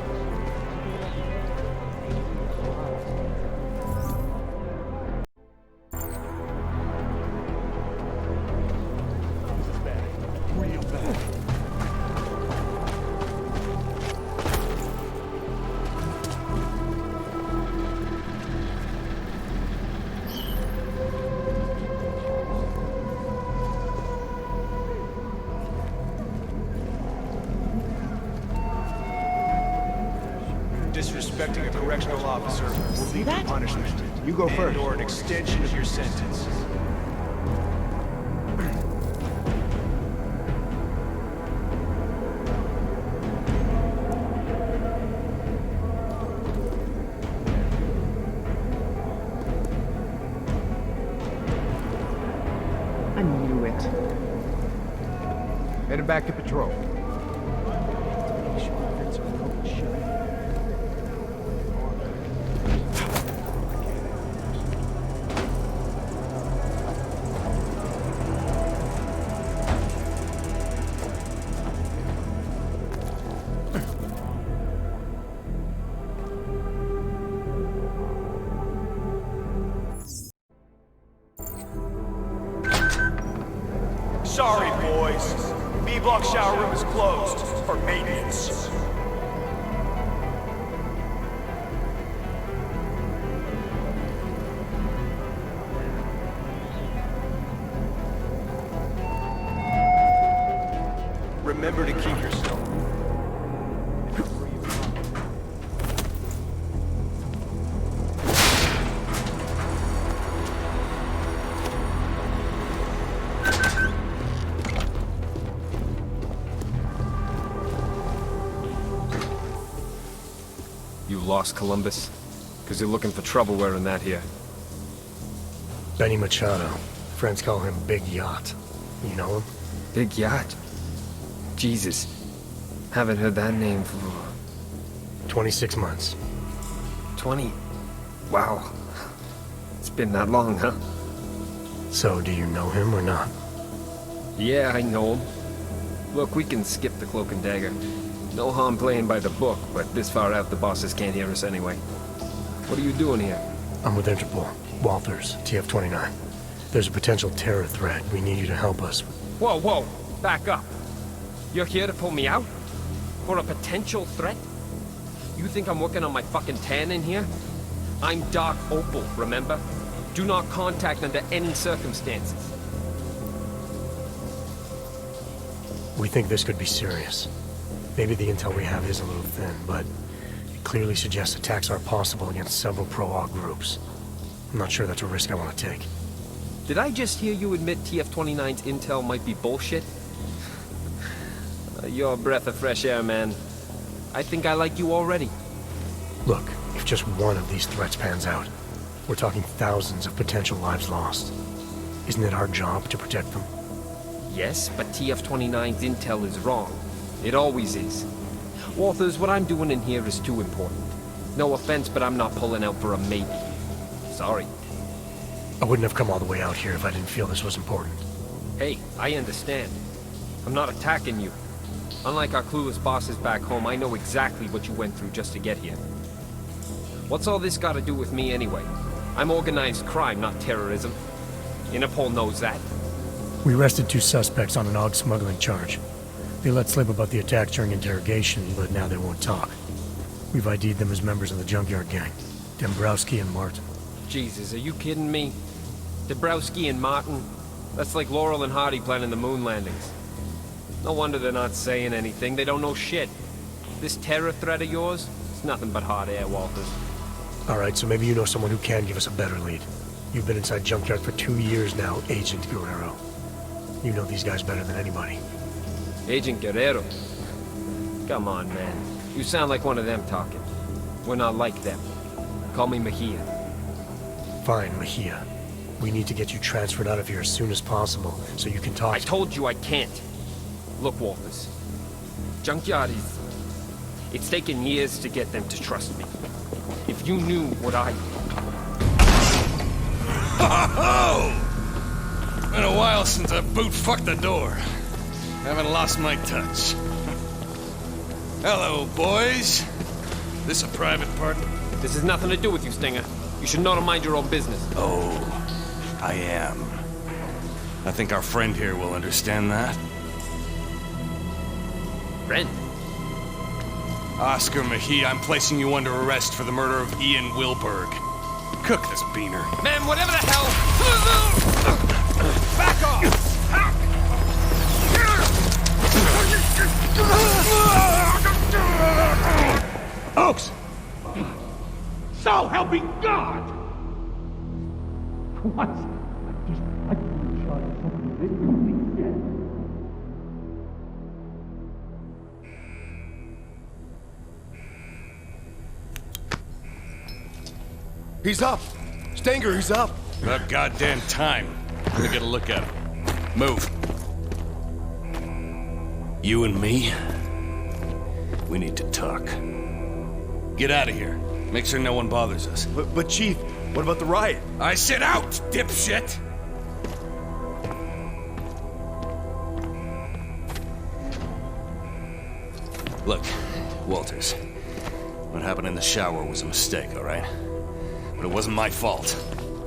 Disrespecting a correctional officer will lead to punishment. You go first. Or an extension of your sentence. I knew it. Headed back to patrol. Sorry, boys. B-block shower room is closed for maintenance. Remember to keep yourself. You lost Columbus? Because you're looking for trouble wearing that here. Benny Machado. Friends call him Big Yacht. You know him? Big Yacht? Jesus. Haven't heard that name for... 26 months. 20? Wow. It's been that long, huh? So, do you know him or not? Yeah, I know him. Look, we can skip the cloak and dagger. No harm playing by the book, but this far out the bosses can't hear us anyway. What are you doing here? I'm with Interpol. Walters, TF-29. There's a potential terror threat. We need you to help us. Whoa, whoa! Back up! You're here to pull me out? For a potential threat? You think I'm working on my fucking tan in here? I'm Dark Opal, remember? Do not contact under any circumstances. We think this could be serious. Maybe the intel we have is a little thin, but it clearly suggests attacks are possible against several pro-AUG groups. I'm not sure that's a risk I want to take. Did I just hear you admit TF-29's intel might be bullshit? You're a breath of fresh air, man. I think I like you already. Look, if just one of these threats pans out, we're talking thousands of potential lives lost. Isn't it our job to protect them? Yes, but TF-29's intel is wrong. It always is. Walters, what I'm doing in here is too important. No offense, but I'm not pulling out for a maybe. Sorry. I wouldn't have come all the way out here if I didn't feel this was important. Hey, I understand. I'm not attacking you. Unlike our clueless bosses back home, I know exactly what you went through just to get here. What's all this got to do with me anyway? I'm organized crime, not terrorism. Interpol knows that. We arrested 2 suspects on an AUG smuggling charge. They let slip about the attack during interrogation, but now they won't talk. We've ID'd them as members of the Junkyard Gang. Dombrowski and Martin. Jesus, are you kidding me? Dombrowski and Martin? That's like Laurel and Hardy planning the moon landings. No wonder they're not saying anything. They don't know shit. This terror threat of yours? It's nothing but hot air, Walters. Alright, so maybe you know someone who can give us a better lead. You've been inside Junkyard for 2 years now, Agent Guerrero. You know these guys better than anybody. Agent Guerrero? Come on, man. You sound like one of them talking. We're not like them. Call me Mejía. Fine, Mejía. We need to get you transferred out of here as soon as possible, so you can talk. I told you I can't. Look, Walters. Junkyard is... It's taken years to get them to trust me. If you knew what I... Ho-ho-ho! Been a while since I boot-fucked the door. Haven't lost my touch. Hello, boys. This a private part? This has nothing to do with you, Stinger. You should know to mind your own business. Oh, I am. I think our friend here will understand that. Friend? Oscar Mejía, I'm placing you under arrest for the murder of Ian Wilberg. Cook this beaner. Man, whatever the hell... Back off! Oaks! So help me God! What? I just shot at something that you think dead. He's up! Stenger, he's up! About goddamn time. Let me get a look at him. Move. You and me? We need to talk. Get out of here. Make sure no one bothers us. But Chief, what about the riot? I said out, dipshit! Look, Walters. What happened in the shower was a mistake, all right? But it wasn't my fault.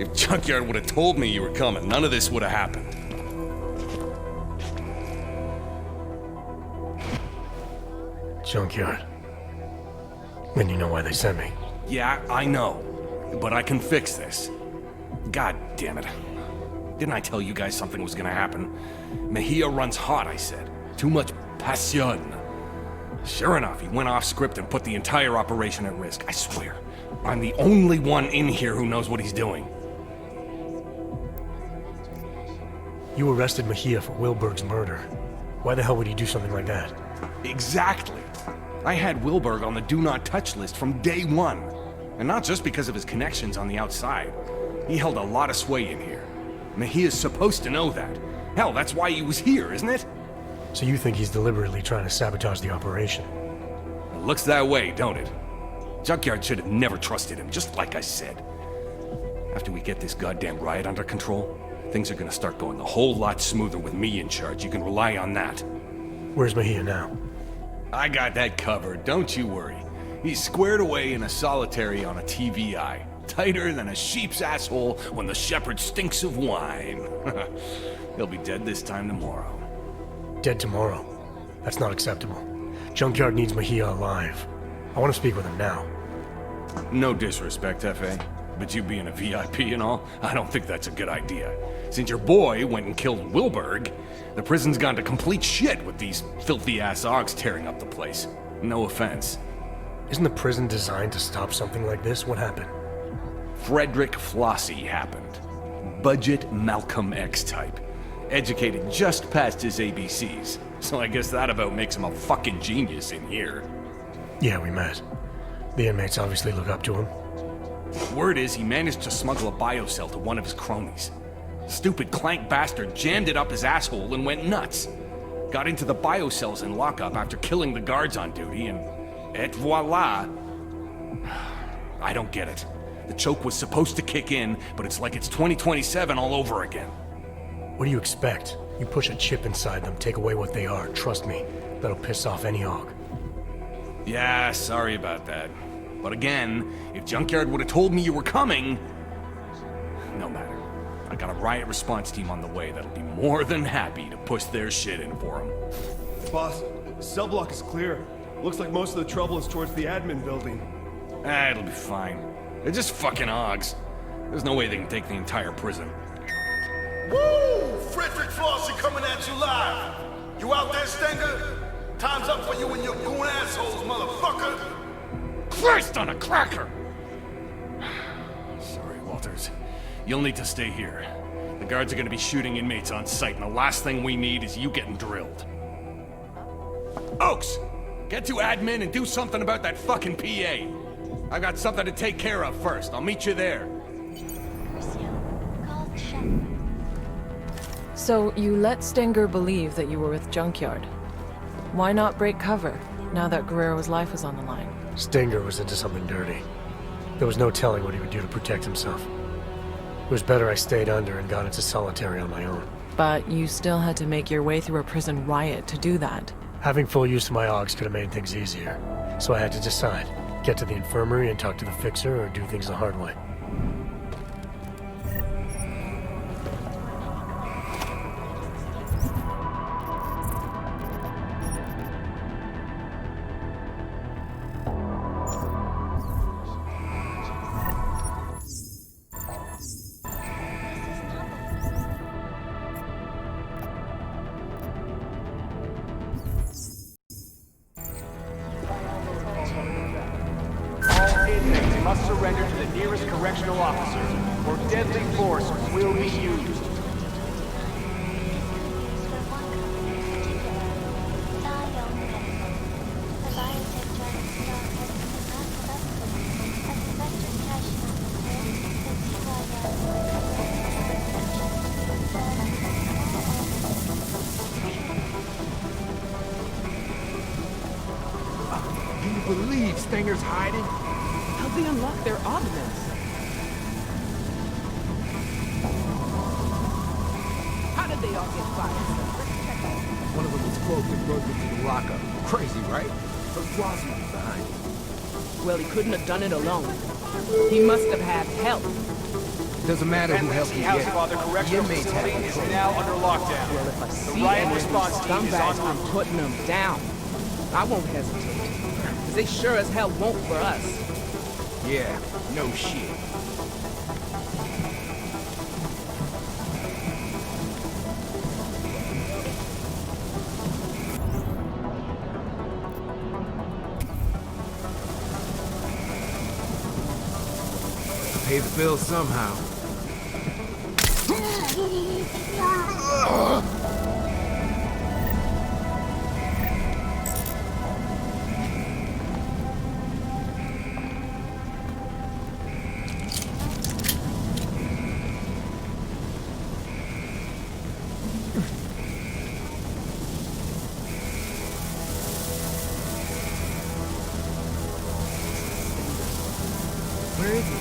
If Junkyard would have told me you were coming, none of this would have happened. Junkyard. Then you know why they sent me. Yeah, I know. But I can fix this. God damn it. Didn't I tell you guys something was gonna happen? Mejía runs hot, I said. Too much passion. Sure enough, he went off script and put the entire operation at risk. I swear. I'm the only one in here who knows what he's doing. You arrested Mejía for Wilberg's murder. Why the hell would he do something like that? Exactly. I had Wilberg on the do not touch list from day one. And not just because of his connections on the outside. He held a lot of sway in here. Mejia's supposed to know that. Hell, that's why he was here, isn't it? So you think he's deliberately trying to sabotage the operation? It looks that way, don't it? Junkyard should have never trusted him, just like I said. After we get this goddamn riot under control, things are gonna start going a whole lot smoother with me in charge. You can rely on that. Where's Mejía now? I got that covered, don't you worry. He's squared away in a solitary on a TVI. Tighter than a sheep's asshole when the shepherd stinks of wine. He'll be dead this time tomorrow. Dead tomorrow? That's not acceptable. Junkyard needs Mejía alive. I want to speak with him now. No disrespect, F.A., but you being a VIP and all, I don't think that's a good idea. Since your boy went and killed Wilberg, the prison's gone to complete shit with these filthy-ass augs tearing up the place. No offense. Isn't the prison designed to stop something like this? What happened? Frederick Flossy happened. Budget Malcolm X type. Educated just past his ABCs. So I guess that about makes him a fucking genius in here. Yeah, we met. The inmates obviously look up to him. Word is he managed to smuggle a biocell to one of his cronies. Stupid clank bastard jammed it up his asshole and went nuts. Got into the biocells in lockup after killing the guards on duty and... et voila! I don't get it. The choke was supposed to kick in, but it's like it's 2027 all over again. What do you expect? You push a chip inside them, take away what they are. Trust me, that'll piss off any AUG. Yeah, sorry about that. But again, if Junkyard would have told me you were coming... No matter. I got a riot response team on the way that'll be more than happy to push their shit in for them. Boss, the cell block is clear. Looks like most of the trouble is towards the admin building. It'll be fine. They're just fucking Augs. There's no way they can take the entire prison. Woo! Frederick Flossy coming at you live. You out there, Stenger? Time's up for you and your goon assholes, motherfucker. Christ on a cracker! Sorry, Walters. You'll need to stay here. The guards are gonna be shooting inmates on sight, and the last thing we need is you getting drilled. Oaks! Get to admin and do something about that fucking PA. I've got something to take care of first. I'll meet you there. So you let Stenger believe that you were with Junkyard. Why not break cover, now that Guerrero's life was on the line? Stenger was into something dirty. There was no telling what he would do to protect himself. It was better I stayed under and got into solitary on my own. But you still had to make your way through a prison riot to do that. Having full use of my Augs could have made things easier. So I had to decide. Get to the infirmary and talk to the fixer, or do things the hard way. Must surrender to the nearest correctional officer, or deadly force will be used. Can you believe Stenger's hiding? How'd they unlock their augments? How did they all get fired? One of them was cloaked and broke into the lockup. Crazy, right? But Flossy was behind it. Well, he couldn't have done it alone. He must have had help. Doesn't matter who helped you House get. Father Correctional Facility is now under lockdown. Well, if I The see riot any response of these team is scumbags, on I'm putting them down. I won't hesitate. Because they sure as hell won't for us. Yeah, no shit. Pay the bill somehow. Where is he?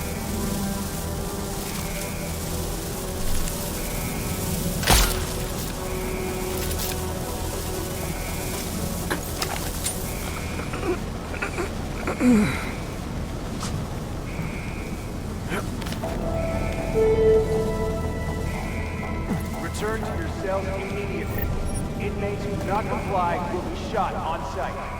Return to your cells immediately. Inmates who do not comply will be shot on sight.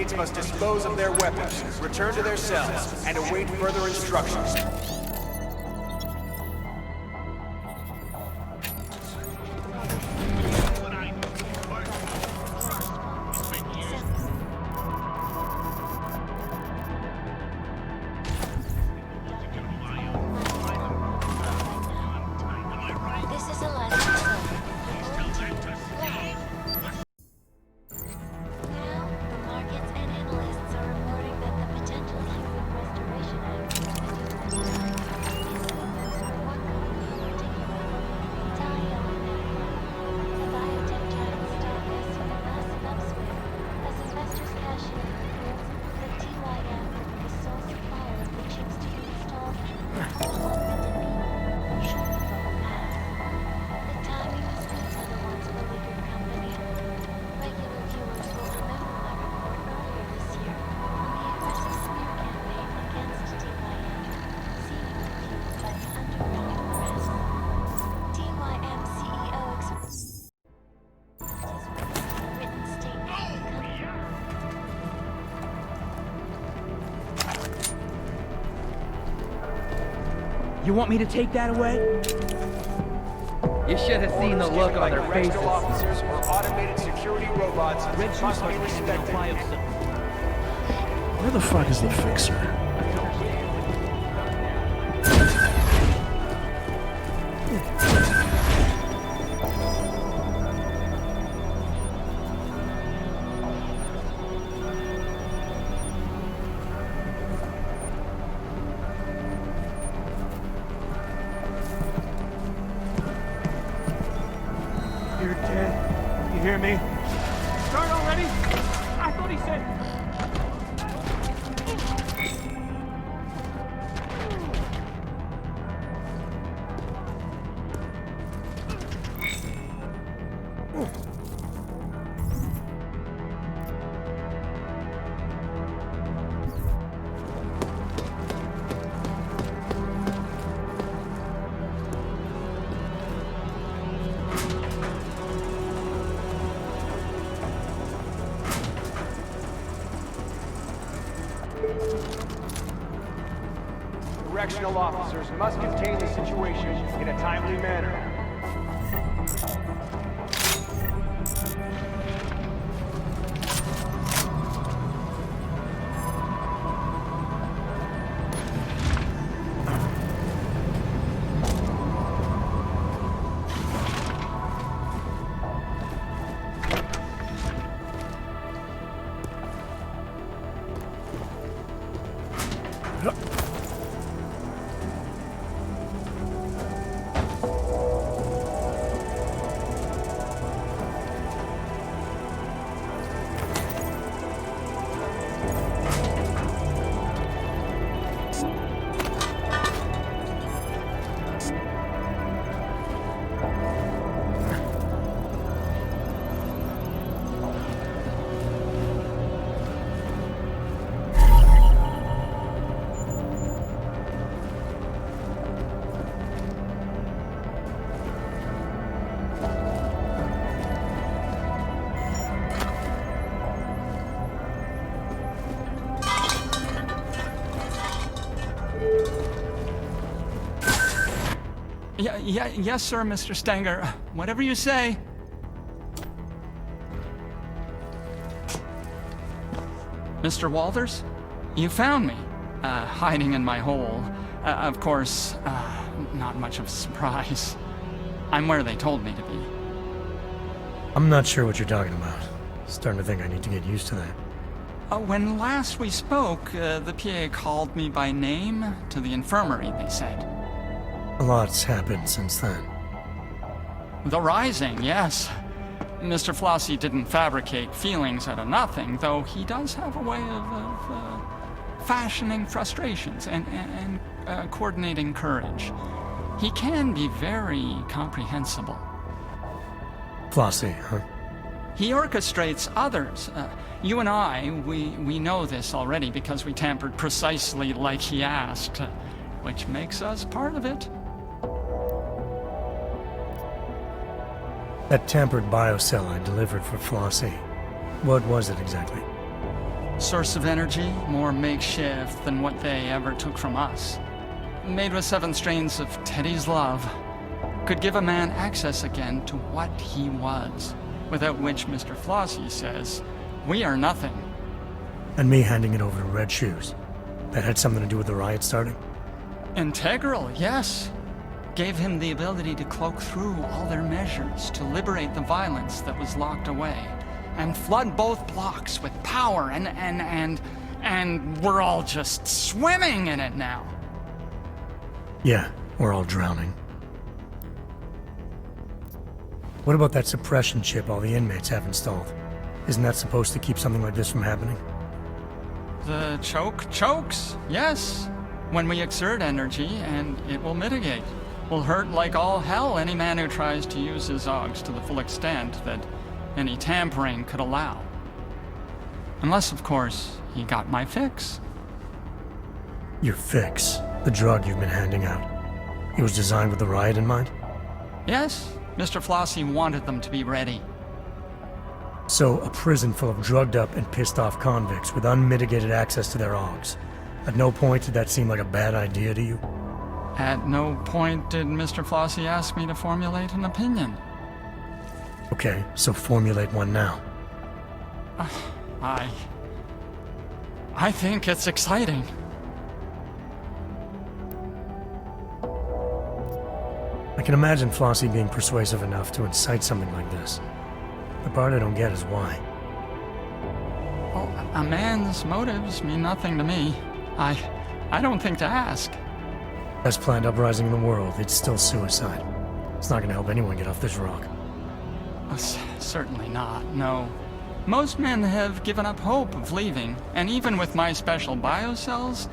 inmates must dispose of their weapons, return to their cells, and await further instructions. You want me to take that away? You should have seen the look on their faces. Officers or automated security robots must be respected. Where the fuck is the fixer? You're dead. You hear me? Start already? I thought he said... Correctional officers must contain the situation in a timely manner. Yes, sir, Mr. Stenger. Whatever you say. Mr. Walters? You found me, hiding in my hole. Of course, not much of a surprise. I'm where they told me to be. I'm not sure what you're talking about. Starting to think I need to get used to that. When last we spoke, the PA called me by name to the infirmary, they said. A lot's happened since then. The Rising, yes. Mr. Flossy didn't fabricate feelings out of nothing, though he does have a way of fashioning frustrations and coordinating courage. He can be very comprehensible. Flossy, huh? He orchestrates others. You and I, we know this already because we tampered precisely like he asked, which makes us part of it. That tampered biocell I delivered for Flossy. What was it exactly? Source of energy, more makeshift than what they ever took from us. Made with 7 strains of Teddy's love. Could give a man access again to what he was, without which Mr. Flossy says, we are nothing. And me handing it over to Red Shoes. That had something to do with the riot starting? Integral, yes. Gave him the ability to cloak through all their measures to liberate the violence that was locked away. And flood both blocks with power and we're all just swimming in it now. Yeah, we're all drowning. What about that suppression chip all the inmates have installed? Isn't that supposed to keep something like this from happening? The chokes, yes. When we exert energy, and it will mitigate. Will hurt like all hell any man who tries to use his augs to the full extent that any tampering could allow. Unless, of course, he got my fix. Your fix? The drug you've been handing out. It was designed with the riot in mind? Yes, Mr. Flossy wanted them to be ready. So, a prison full of drugged up and pissed off convicts with unmitigated access to their augs. At no point did that seem like a bad idea to you? At no point did Mr. Flossy ask me to formulate an opinion. Okay, so formulate one now. I think it's exciting. I can imagine Flossy being persuasive enough to incite something like this. The part I don't get is why. Well, a man's motives mean nothing to me. I don't think to ask. Best planned uprising in the world, it's still suicide. It's not gonna help anyone get off this rock. Certainly not, no. Most men have given up hope of leaving, and even with my special biocells,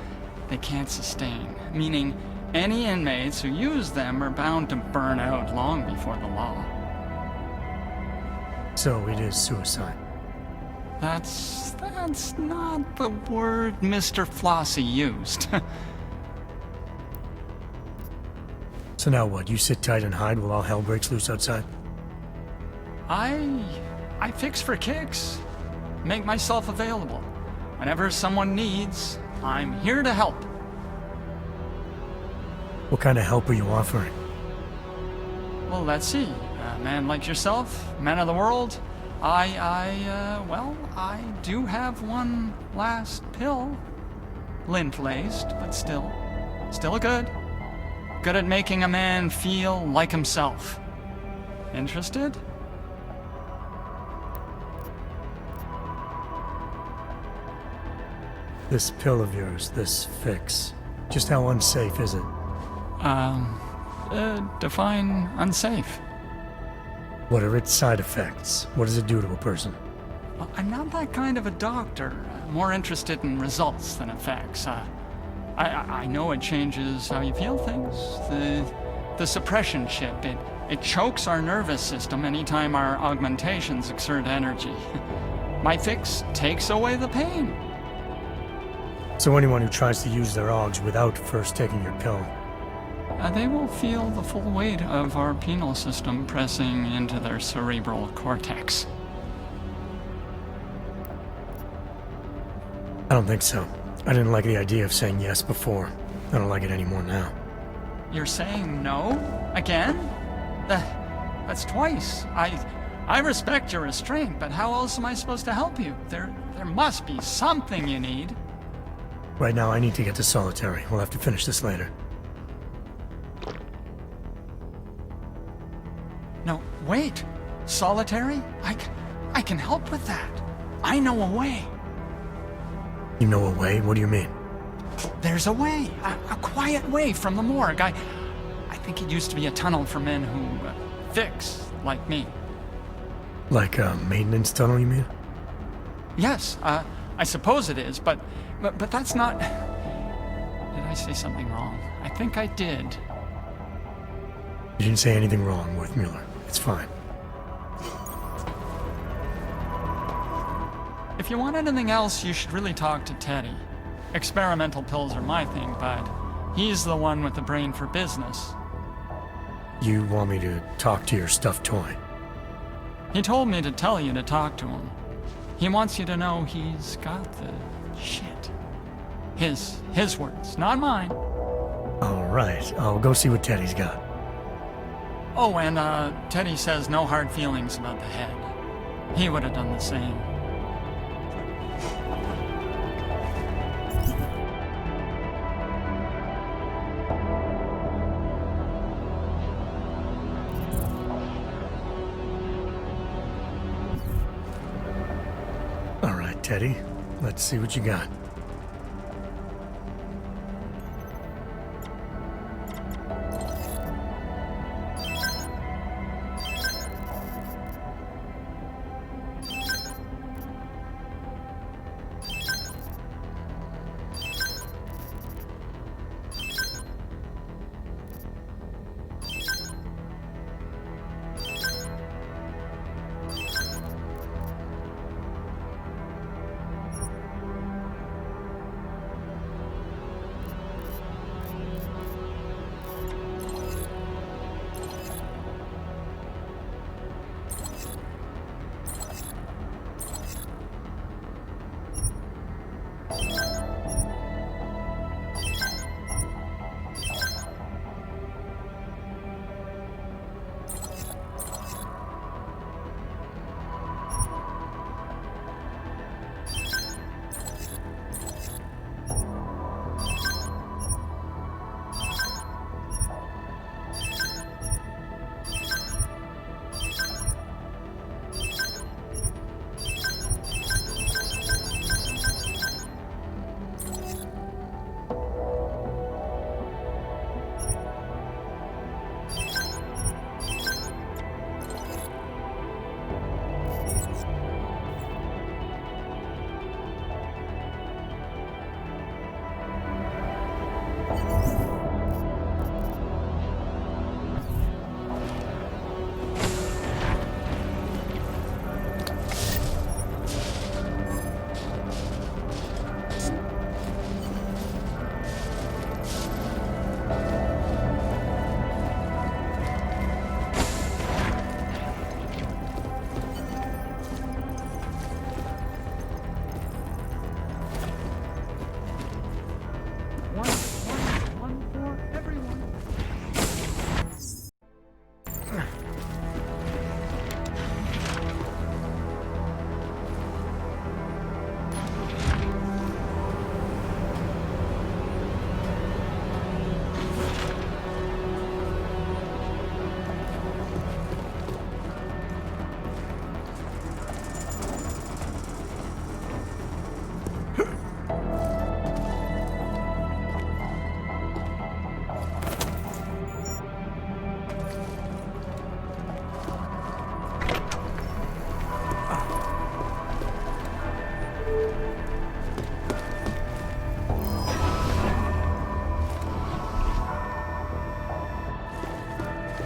they can't sustain, meaning any inmates who use them are bound to burn out long before the law. So it is suicide. That's not the word Mr. Flossy used. So now what, you sit tight and hide while all hell breaks loose outside? I fix for kicks. Make myself available. Whenever someone needs, I'm here to help. What kind of help are you offering? Well, let's see. A man like yourself, man of the world, I do have one last pill. Lint-laced, but still good. Good at making a man feel like himself. Interested? This pill of yours, this fix, just how unsafe is it? Define unsafe. What are its side effects? What does it do to a person? Well, I'm not that kind of a doctor. More interested in results than effects. I know it changes how you feel things. The suppression chip, it chokes our nervous system anytime our augmentations exert energy. My fix takes away the pain. So anyone who tries to use their augs without first taking your pill, they will feel the full weight of our penal system pressing into their cerebral cortex. I don't think so. I didn't like the idea of saying yes before. I don't like it anymore now. You're saying no? Again? That's twice. I respect your restraint, but how else am I supposed to help you? There must be something you need. Right now, I need to get to solitary. We'll have to finish this later. No, wait. Solitary? I can help with that. I know a way. You know a way? What do you mean? There's a way. A quiet way from the morgue. I think it used to be a tunnel for men who fix, like me. Like a maintenance tunnel, you mean? Yes, I suppose it is, but that's not... Did I say something wrong? I think I did. You didn't say anything wrong, Mueller. It's fine. If you want anything else, you should really talk to Teddy. Experimental pills are my thing, but he's the one with the brain for business. You want me to talk to your stuffed toy? He told me to tell you to talk to him. He wants you to know he's got the shit. His words, not mine. All right, I'll go see what Teddy's got. Oh, and Teddy says no hard feelings about the head. He would have done the same. All right, Teddy, let's see what you got.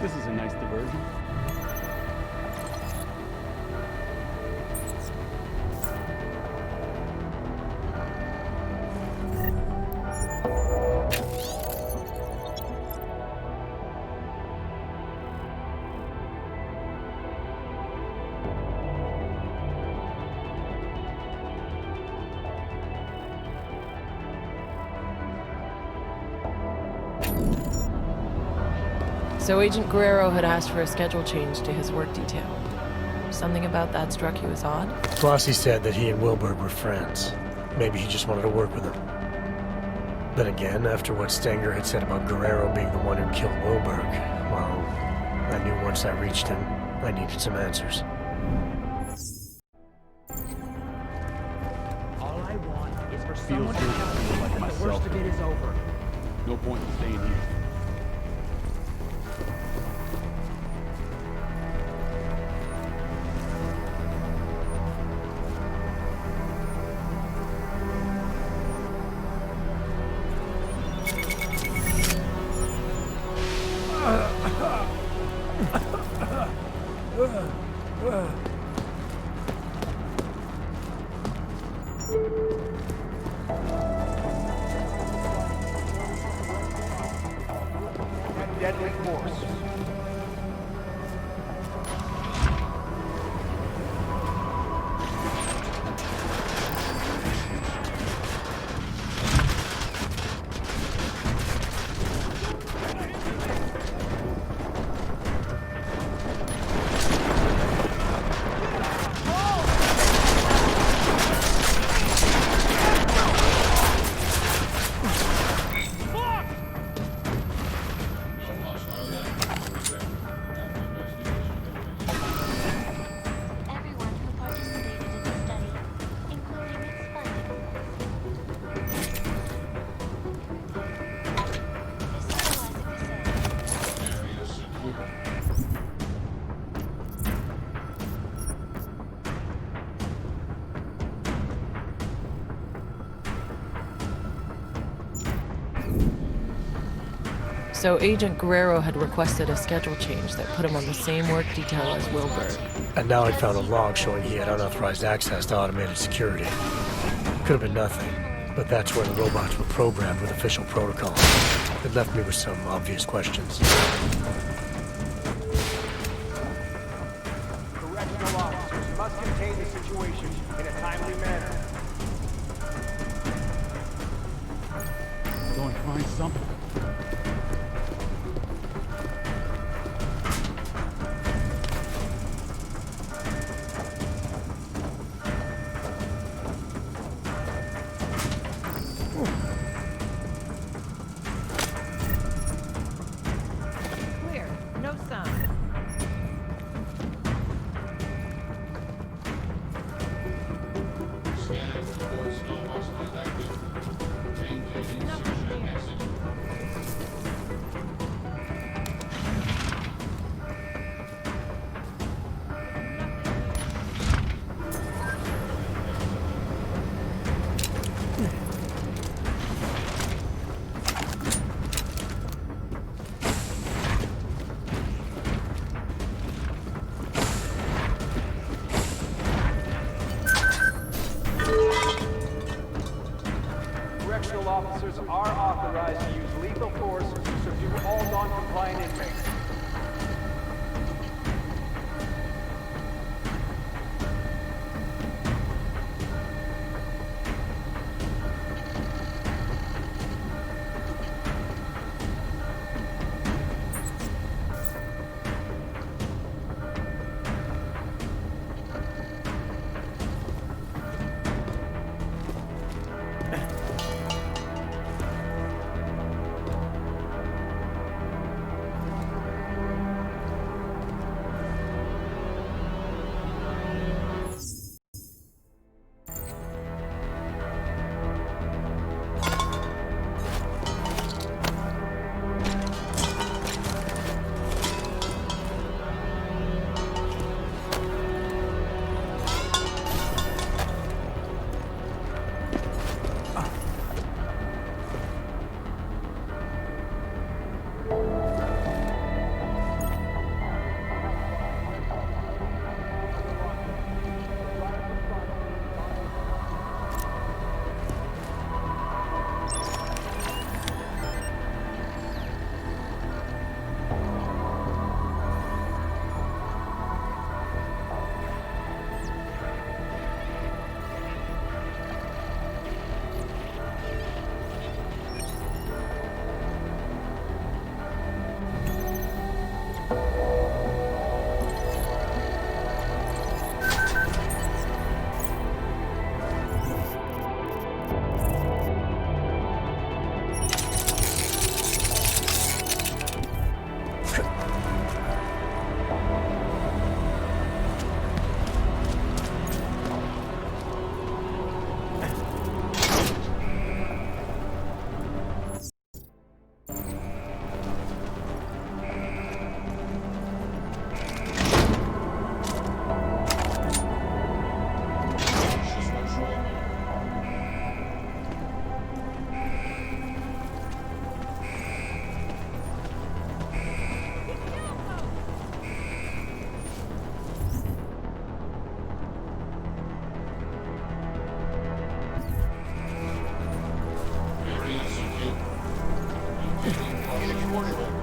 This is a nice diversion. So Agent Guerrero had asked for a schedule change to his work detail. Something about that struck you as odd? Flossy said that he and Wilberg were friends. Maybe he just wanted to work with him. Then again, after what Stenger had said about Guerrero being the one who killed Wilberg, well, I knew once I reached him, I needed some answers. All I want is for someone to tell me like that myself. the worst of it is over. No point in staying here. Deadly force. So Agent Guerrero had requested a schedule change that put him on the same work detail as Wilberg. And now I'd found a log showing he had unauthorized access to automated security. Could have been nothing, but that's where the robots were programmed with official protocol. It left me with some obvious questions. Correctional officers must contain the situation in a timely manner. Go and find something. Clear. No sound. Correctional officers are authorized to use lethal force to subdue all non-compliant inmates.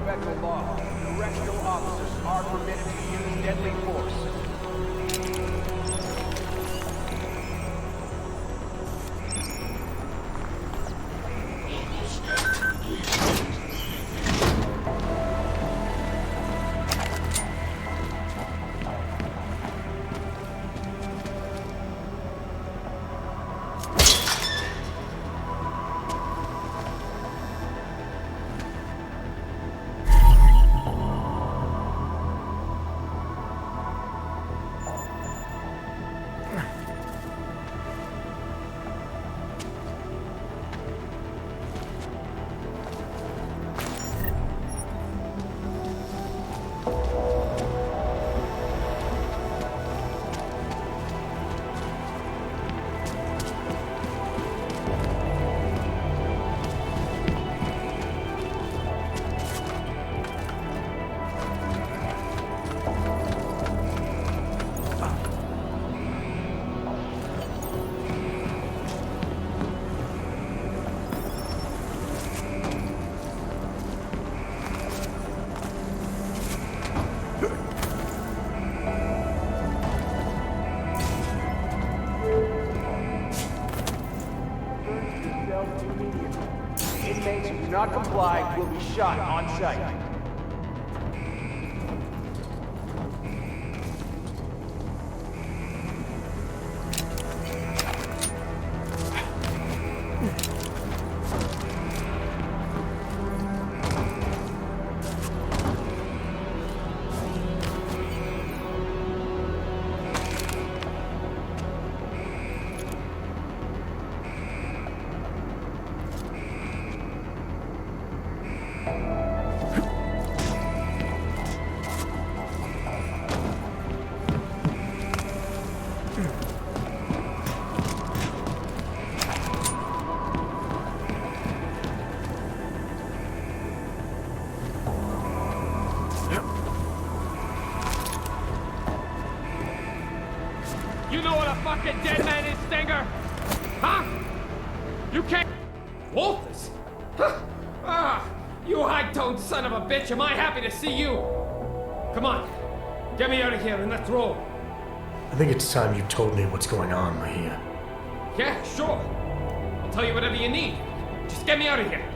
Federal law, correctional officers are permitted to use deadly force. will be shot on sight. You know what a fucking dead man is, Stenger? Huh? You can't... Wolfers? Huh? Ah, you high-toned son of a bitch, am I happy to see you? Come on, get me out of here and let's roll. I think it's time you told me what's going on, Mejía. Yeah, sure. I'll tell you whatever you need. Just get me out of here.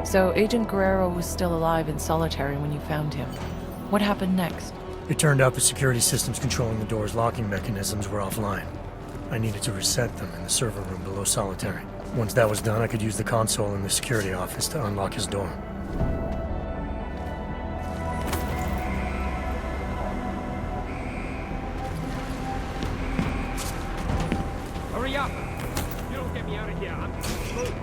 So Agent Guerrero was still alive in solitary when you found him. What happened next? It turned out the security systems controlling the door's locking mechanisms were offline. I needed to reset them in the server room below solitary. Once that was done, I could use the console in the security office to unlock his door. Hurry up! You don't get me out of here, I'm screwed.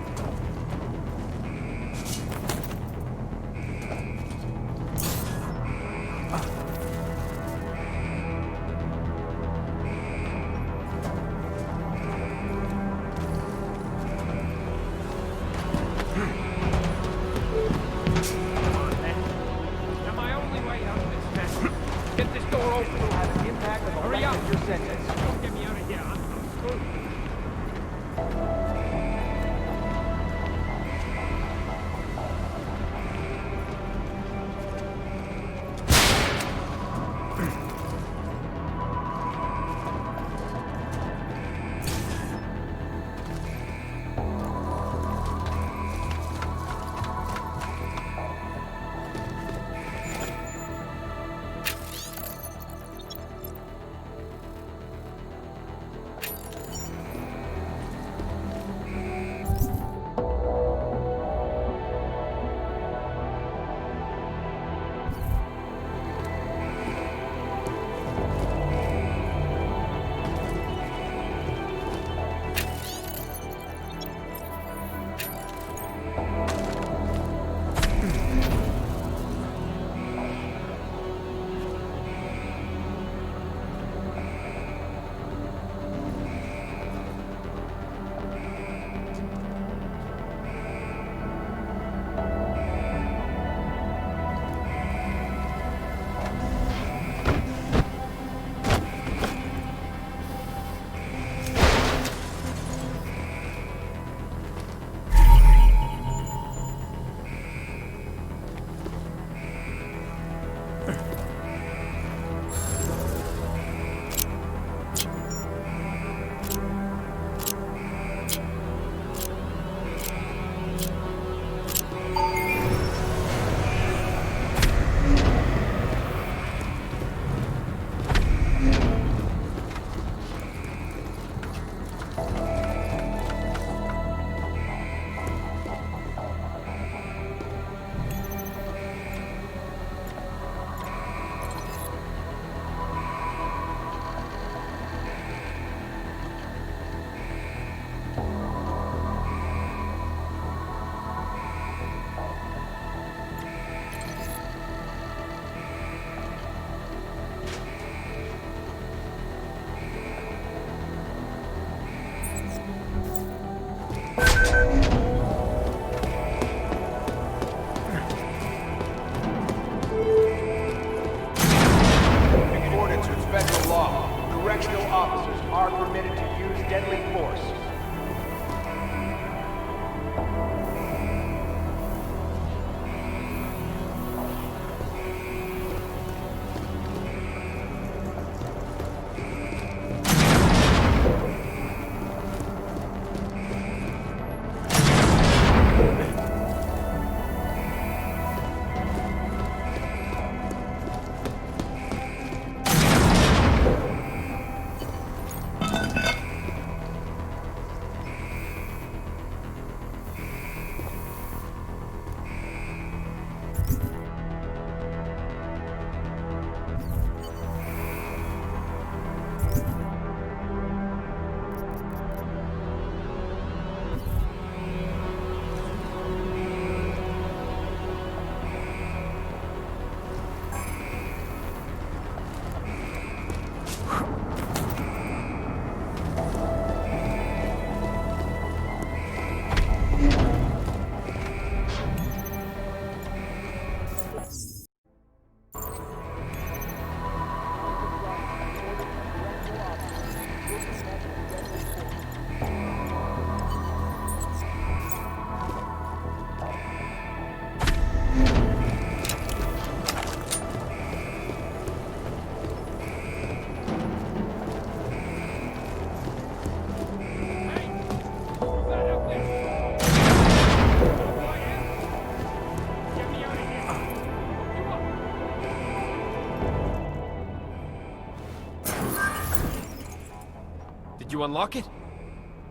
Did you unlock it?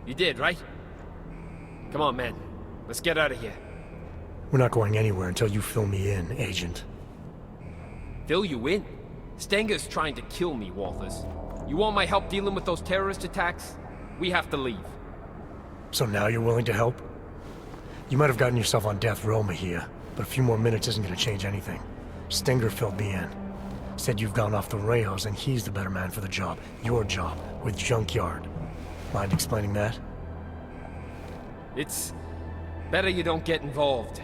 You did, right? Come on, man. Let's get out of here. We're not going anywhere until you fill me in, Agent. Fill you in? Stenger's trying to kill me, Walters. You want my help dealing with those terrorist attacks? We have to leave. So now you're willing to help? You might have gotten yourself on death row, Mejía, but a few more minutes isn't going to change anything. Stenger filled me in. Said you've gone off the rails and he's the better man for the job. Your job, with Junkyard. Mind explaining that? It's better you don't get involved.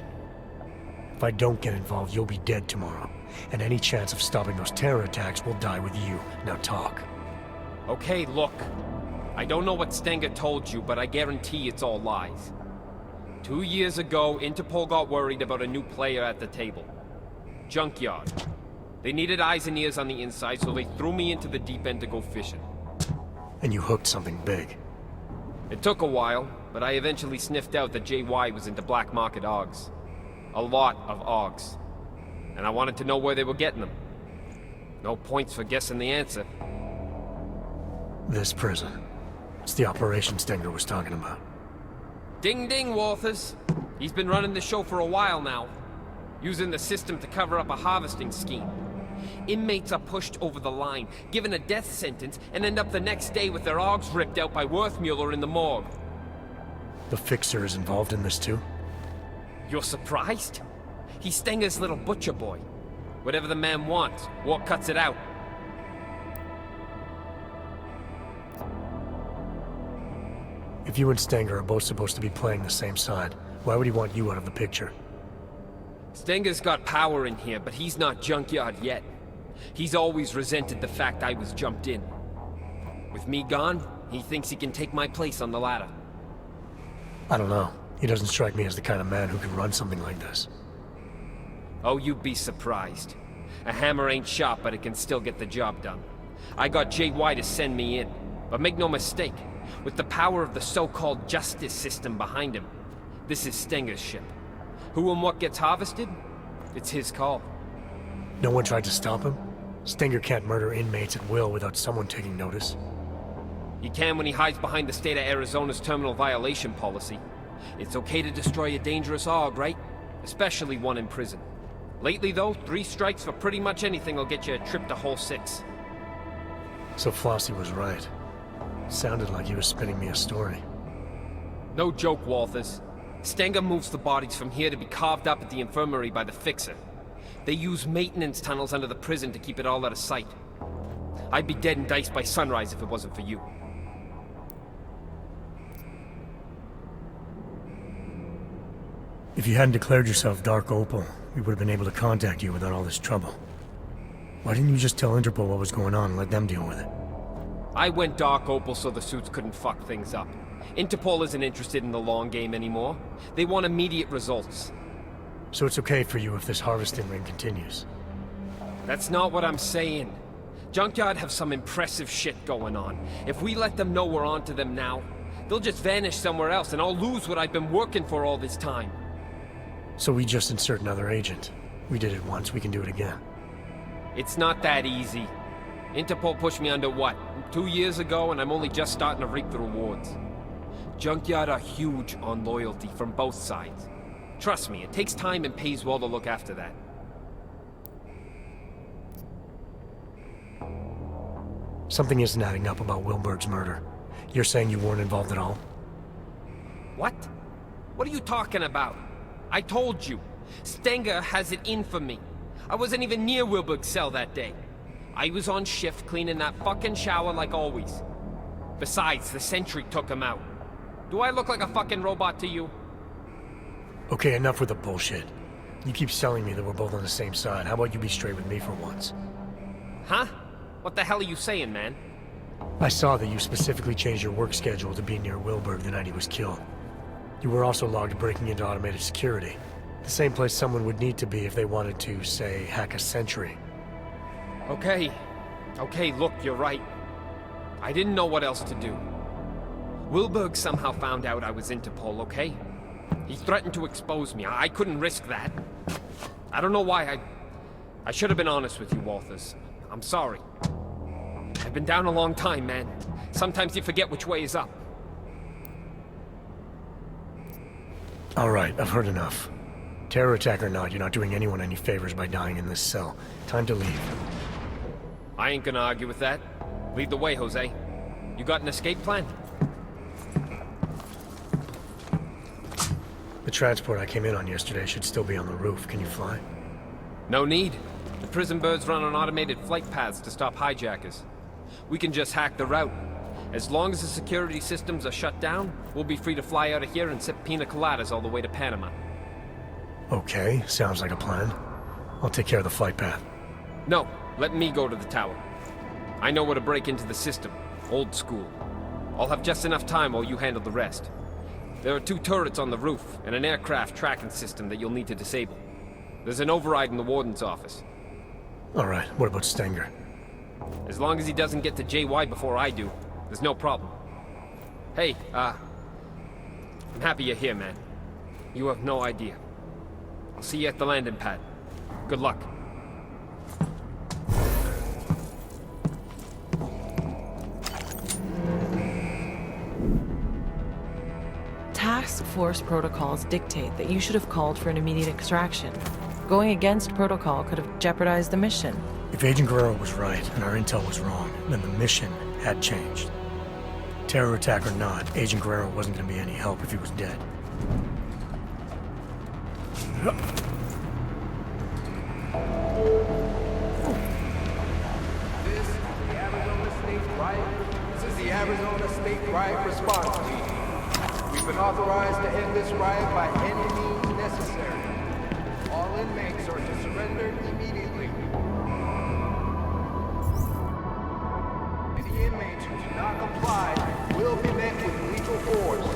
If I don't get involved, you'll be dead tomorrow. And any chance of stopping those terror attacks will die with you. Now talk. Okay, look. I don't know what Stenger told you, but I guarantee it's all lies. 2 years ago, Interpol got worried about a new player at the table. Junkyard. They needed eyes and ears on the inside, so they threw me into the deep end to go fishing. And you hooked something big. It took a while, but I eventually sniffed out that JY was into black market OGs. A lot of OGs. And I wanted to know where they were getting them. No points for guessing the answer. This prison. It's the operation Stenger was talking about. Ding ding, Walters. He's been running the show for a while now. Using the system to cover up a harvesting scheme. Inmates are pushed over the line, given a death sentence, and end up the next day with their OGs ripped out by Worthmuller in the morgue. The Fixer is involved in this too? You're surprised? He's Stenger's little butcher boy. Whatever the man wants, war cuts it out. If you and Stenger are both supposed to be playing the same side, why would he want you out of the picture? Stenger's got power in here, but he's not Junkyard yet. He's always resented the fact I was jumped in. With me gone, he thinks he can take my place on the ladder. I don't know. He doesn't strike me as the kind of man who can run something like this. Oh, you'd be surprised. A hammer ain't sharp, but it can still get the job done. I got JY to send me in. But make no mistake, with the power of the so-called justice system behind him, this is Stenger's ship. Who and what gets harvested? It's his call. No one tried to stop him? Stenger can't murder inmates at will without someone taking notice. He can when he hides behind the state of Arizona's terminal violation policy. It's okay to destroy a dangerous AUG, right? Especially one in prison. Lately, though, 3 strikes for pretty much anything will get you a trip to Hole 6. So Flossy was right. Sounded like he was spinning me a story. No joke, Walters. Stenger moves the bodies from here to be carved up at the infirmary by the Fixer. They use maintenance tunnels under the prison to keep it all out of sight. I'd be dead and diced by sunrise if it wasn't for you. If you hadn't declared yourself Dark Opal, we would have been able to contact you without all this trouble. Why didn't you just tell Interpol what was going on and let them deal with it? I went Dark Opal so the suits couldn't fuck things up. Interpol isn't interested in the long game anymore. They want immediate results. So it's okay for you if this harvesting ring continues? That's not what I'm saying. Junkyard have some impressive shit going on. If we let them know we're onto them now, they'll just vanish somewhere else and I'll lose what I've been working for all this time. So we just insert another agent. We did it once, we can do it again. It's not that easy. Interpol pushed me under what, 2 years ago, and I'm only just starting to reap the rewards. Junkyard are huge on loyalty from both sides. Trust me, it takes time and pays well to look after that. Something isn't adding up about Wilberg's murder. You're saying you weren't involved at all? What? What are you talking about? I told you. Stenger has it in for me. I wasn't even near Wilberg's cell that day. I was on shift cleaning that fucking shower like always. Besides, the sentry took him out. Do I look like a fucking robot to you? Okay, enough with the bullshit. You keep selling me that we're both on the same side. How about you be straight with me for once? Huh? What the hell are you saying, man? I saw that you specifically changed your work schedule to be near Wilberg the night he was killed. You were also logged breaking into automated security. The same place someone would need to be if they wanted to, say, hack a sentry. Okay, look, you're right. I didn't know what else to do. Wilberg somehow found out I was Interpol, okay? He threatened to expose me. I couldn't risk that. I don't know why I should have been honest with you, Walters. I'm sorry. I've been down a long time, man. Sometimes you forget which way is up. All right, I've heard enough. Terror attack or not, you're not doing anyone any favors by dying in this cell. Time to leave. I ain't gonna argue with that. Lead the way, Jose. You got an escape plan? The transport I came in on yesterday should still be on the roof. Can you fly? No need. The prison birds run on automated flight paths to stop hijackers. We can just hack the route. As long as the security systems are shut down, we'll be free to fly out of here and sip pina coladas all the way to Panama. Okay, sounds like a plan. I'll take care of the flight path. No, let me go to the tower. I know where to break into the system. Old school. I'll have just enough time while you handle the rest. There are 2 turrets on the roof and an aircraft tracking system that you'll need to disable. There's an override in the warden's office. All right, what about Stenger? As long as he doesn't get to JY before I do, there's no problem. Hey, I'm happy you're here, man. You have no idea. I'll see you at the landing pad. Good luck. Task force protocols dictate that you should have called for an immediate extraction. Going against protocol could have jeopardized the mission. If Agent Guerrero was right and our intel was wrong, then the mission had changed. Terror attack or not, Agent Guerrero wasn't going to be any help if he was dead. This is the Arizona State Riot Response Team. We've been authorized to end this riot by any means necessary. All inmates are to surrender immediately. Any inmates who do not comply will be met with lethal force.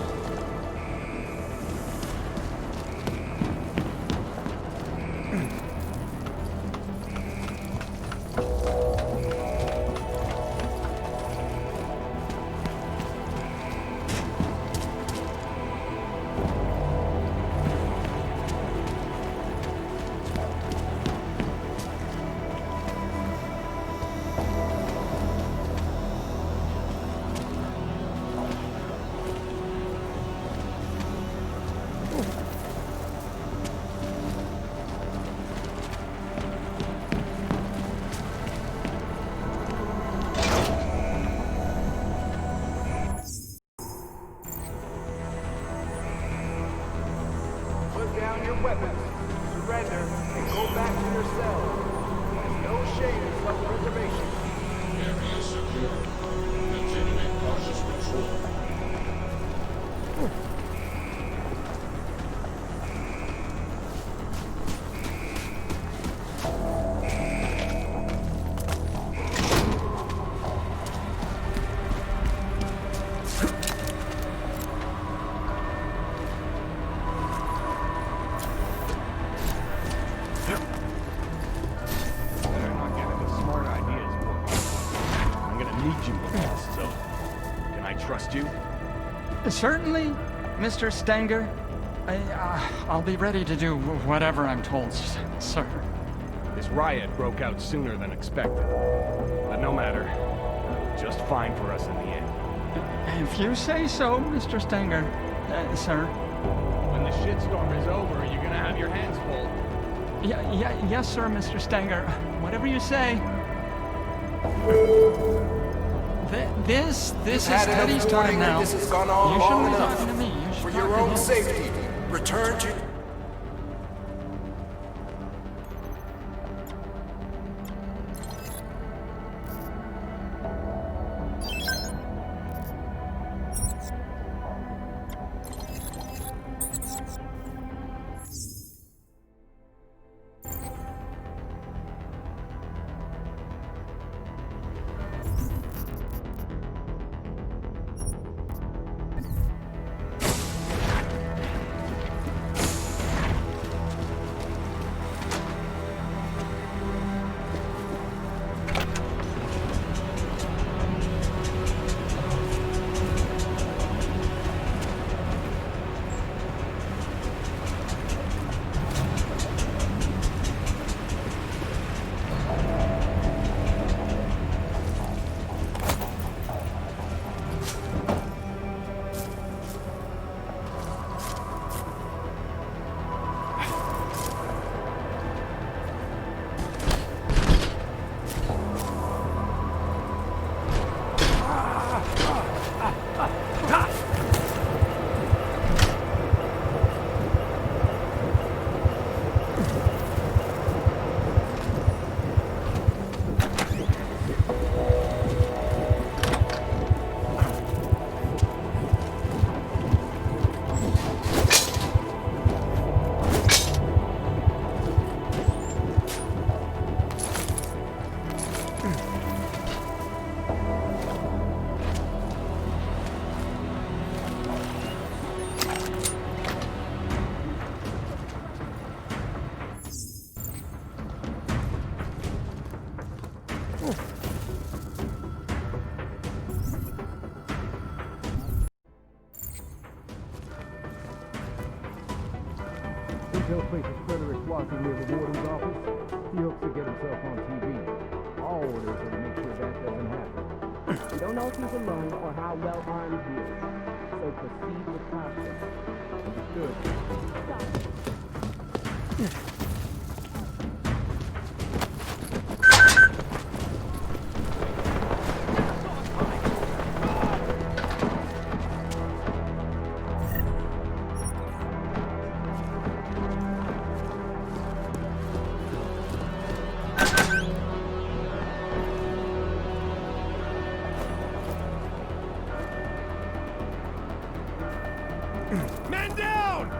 Certainly, Mr. Stenger. I'll be ready to do whatever I'm told, sir. This riot broke out sooner than expected. But no matter. Just fine for us in the end. If you say so, Mr. Stenger, sir. When the shitstorm is over, you're gonna have your hands full. Yes, sir, Mr. Stenger. Whatever you say. This is Teddy's time now. This has gone on You shouldn't long be enough. talking to me. You should For talk your to own him. safety, return to... Intel places Frederick Flossy near the warden's office. He hopes to get himself on TV. All orders are to make sure that doesn't happen. We don't know if he's alone or how well armed he is. So proceed with caution. Understood. Men down!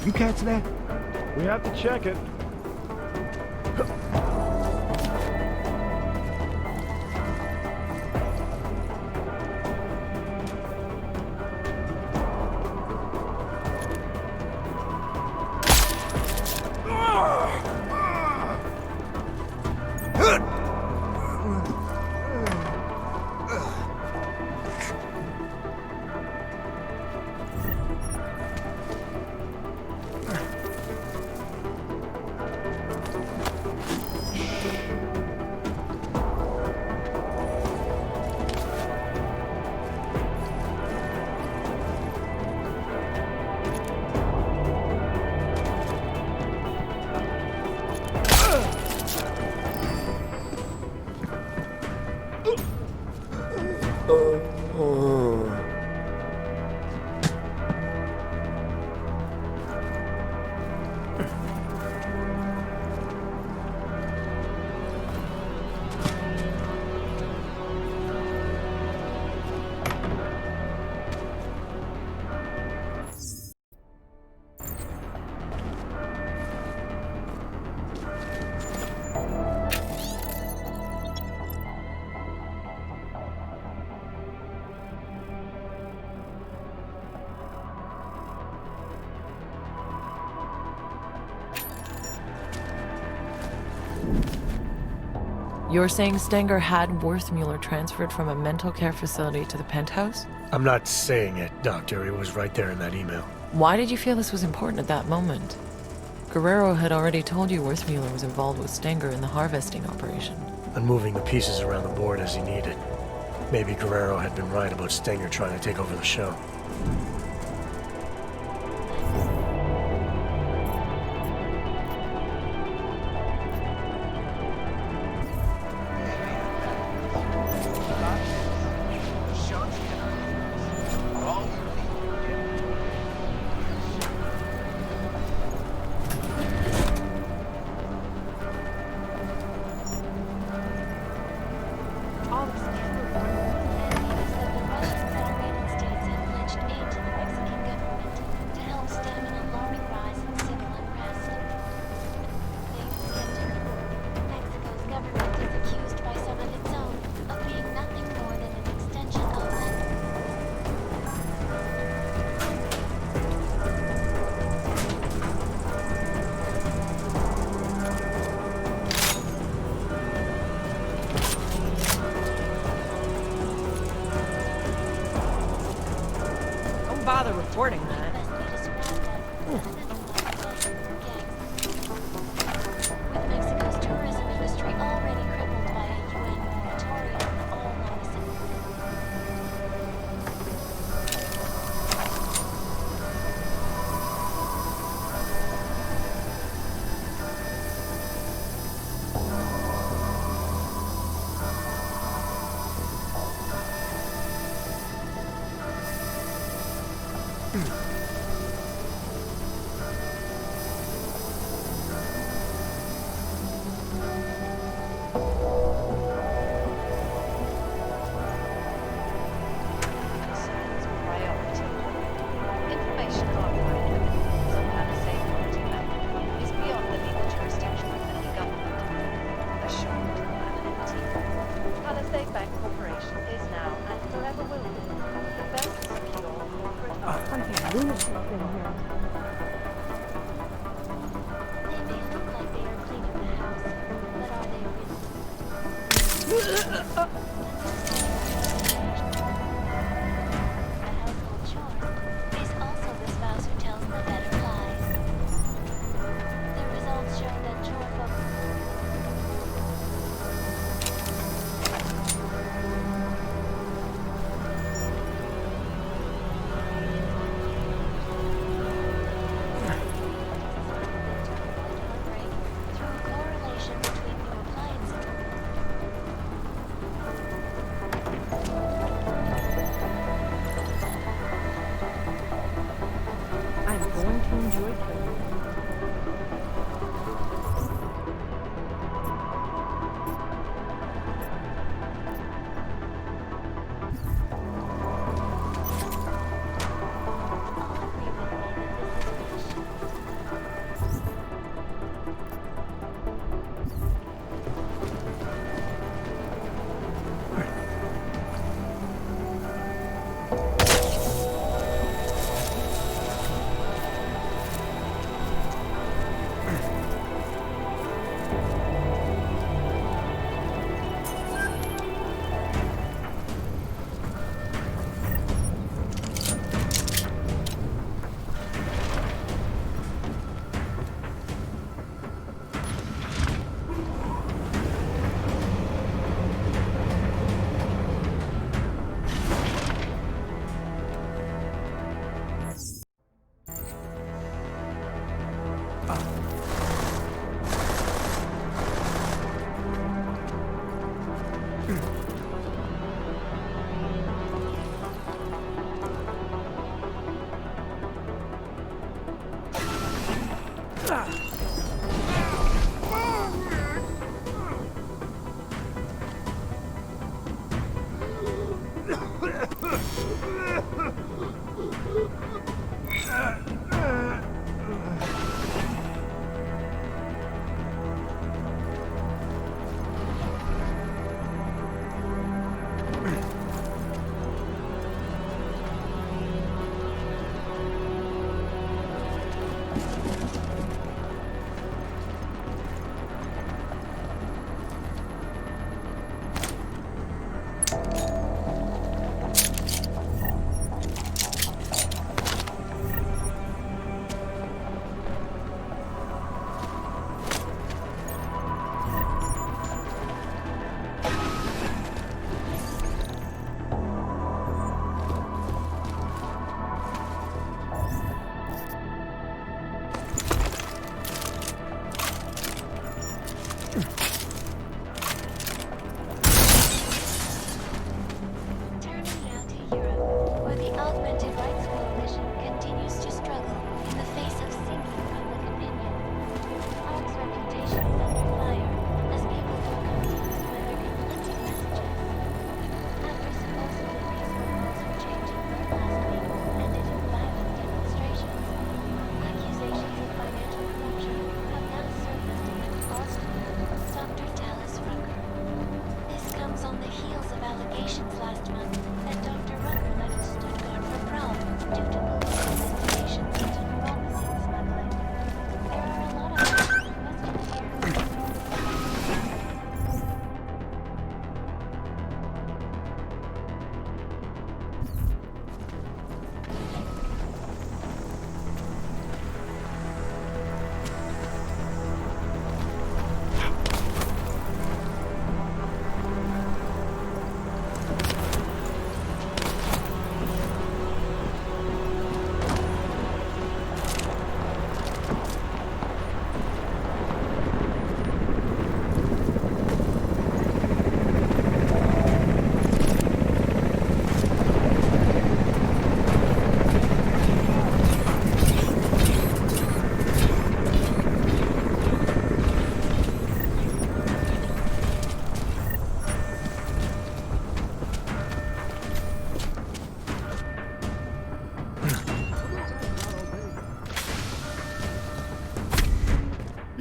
You catch that? We have to check it. You're saying Stenger had Worthmuller transferred from a mental care facility to the penthouse? I'm not saying it, Doctor. It was right there in that email. Why did you feel this was important at that moment? Guerrero had already told you Worthmuller was involved with Stenger in the harvesting operation. And moving the pieces around the board as he needed. Maybe Guerrero had been right about Stenger trying to take over the show.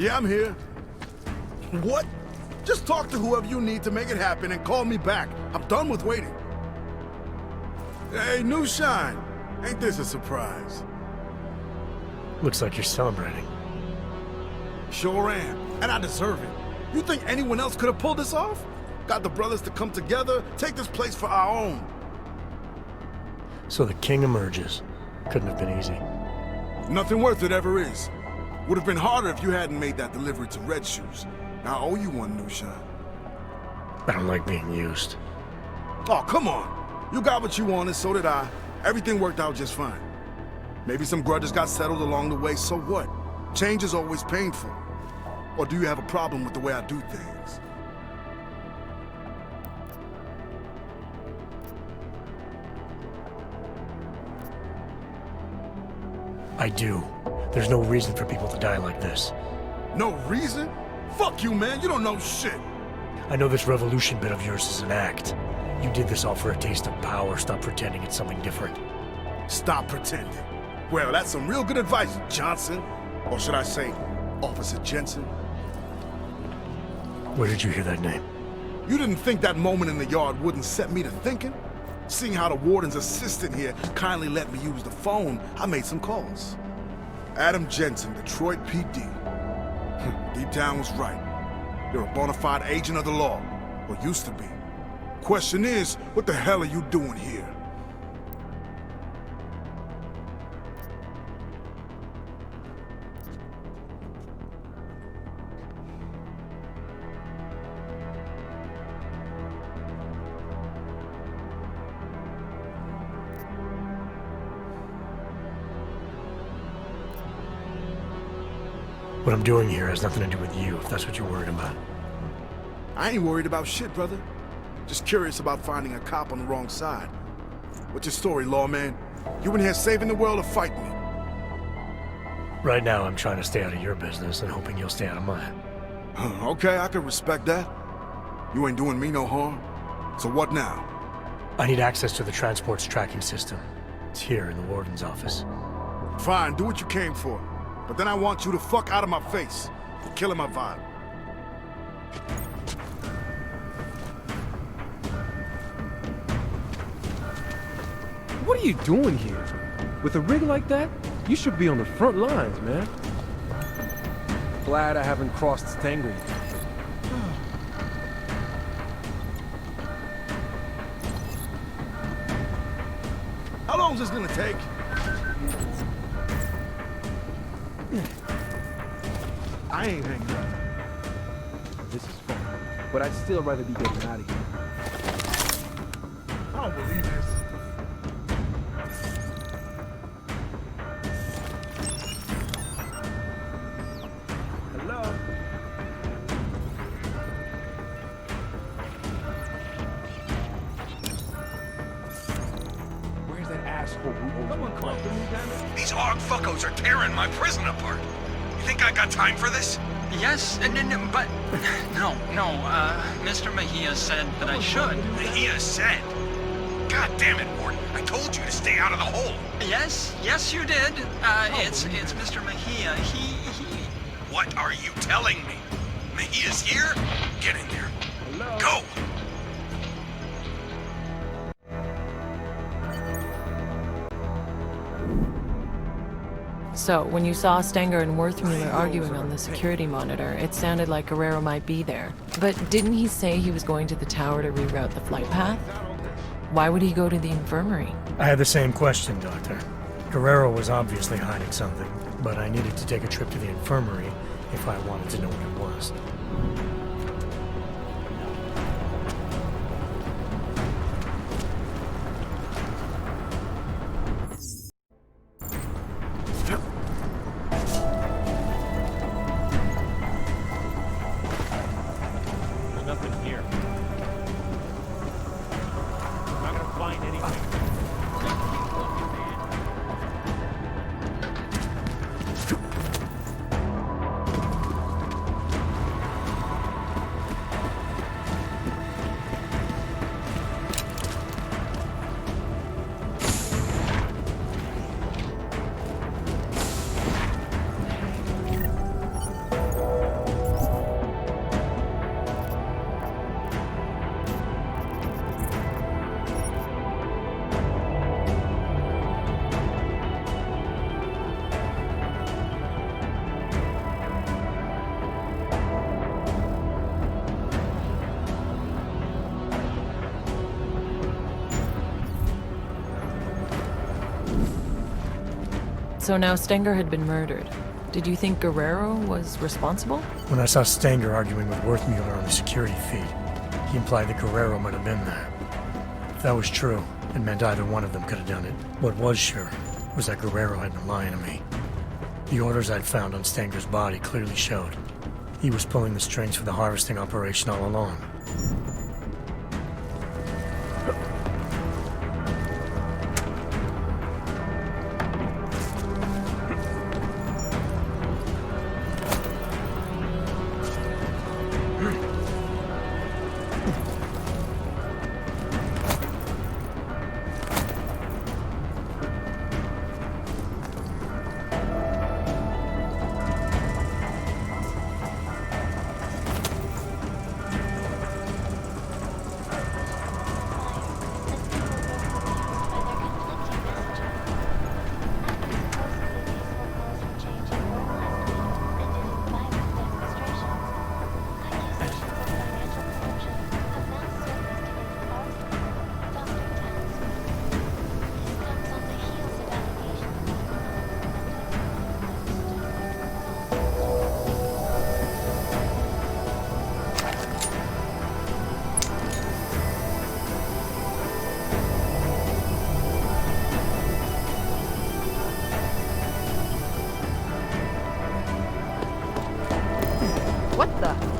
Yeah, I'm here. What? Just talk to whoever you need to make it happen and call me back. I'm done with waiting. Hey, new shine. Ain't this a surprise? Looks like you're celebrating. Sure am, and I deserve it. You think anyone else could have pulled this off? Got the brothers to come together, take this place for our own. So the king emerges. Couldn't have been easy. Nothing worth it ever is. Would have been harder if you hadn't made that delivery to Red Shoes. Now I owe you one, new shot. I don't like being used. Oh, come on. You got what you wanted, so did I. Everything worked out just fine. Maybe some grudges got settled along the way, so what? Change is always painful. Or do you have a problem with the way I do things? I do. There's no reason for people to die like this. No reason? Fuck you, man. You don't know shit. I know this revolution bit of yours is an act. You did this all for a taste of power. Stop pretending it's something different. Stop pretending. Well, that's some real good advice, Johnson. Or should I say, Officer Jensen? Where did you hear that name? You didn't think that moment in the yard wouldn't set me to thinking? Seeing how the warden's assistant here kindly let me use the phone, I made some calls. Adam Jensen, Detroit PD. Deep down was right. You're a bona fide agent of the law, or used to be. Question is, what the hell are you doing here? What I'm doing here has nothing to do with you, if that's what you're worried about. I ain't worried about shit, brother. Just curious about finding a cop on the wrong side. What's your story, lawman? You in here saving the world or fighting it? Right now, I'm trying to stay out of your business and hoping you'll stay out of mine. Okay, I can respect that. You ain't doing me no harm. So what now? I need access to the transport's tracking system. It's here in the warden's office. Fine, do what you came for. But then I want you to fuck out of my face. You're killing my vibe. What are you doing here? With a rig like that, you should be on the front lines, man. Glad I haven't crossed Stenger. How long is this gonna take? I ain't hanging up. This is fun, but I'd still rather be getting out of here. I don't believe this. Hello? Where's that asshole who Someone close to me, damn it. These hog fuckos are tearing my prison apart. You think I got time for this? Yes, but no, Mr. Mejía said that I should. Mejía said? God damn it, Ward. I told you to stay out of the hole. Yes, you did. It's Mr. Mejía. He... What are you telling me? Mejia's here? Get in there. Hello? Go! So, when you saw Stenger and Worthmuller arguing on the security monitor, it sounded like Guerrero might be there. But didn't he say he was going to the tower to reroute the flight path? Why would he go to the infirmary? I had the same question, Doctor. Guerrero was obviously hiding something, but I needed to take a trip to the infirmary if I wanted to know what it was. So now Stenger had been murdered. Did you think Guerrero was responsible? When I saw Stenger arguing with Werthmuller on the security feed, he implied that Guerrero might have been there. If that was true, it meant either one of them could have done it. What was sure was that Guerrero had been lying to me. The orders I'd found on Stenger's body clearly showed he was pulling the strings for the harvesting operation all along. What the?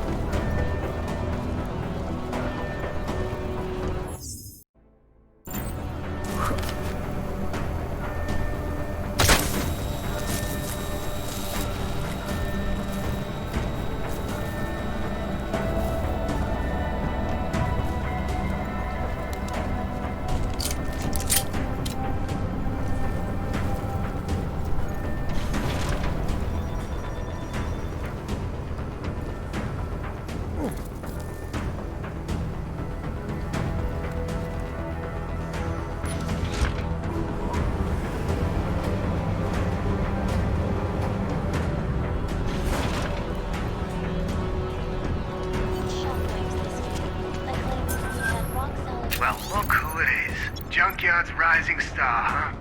Well, look who it is. Junkyard's rising star, huh?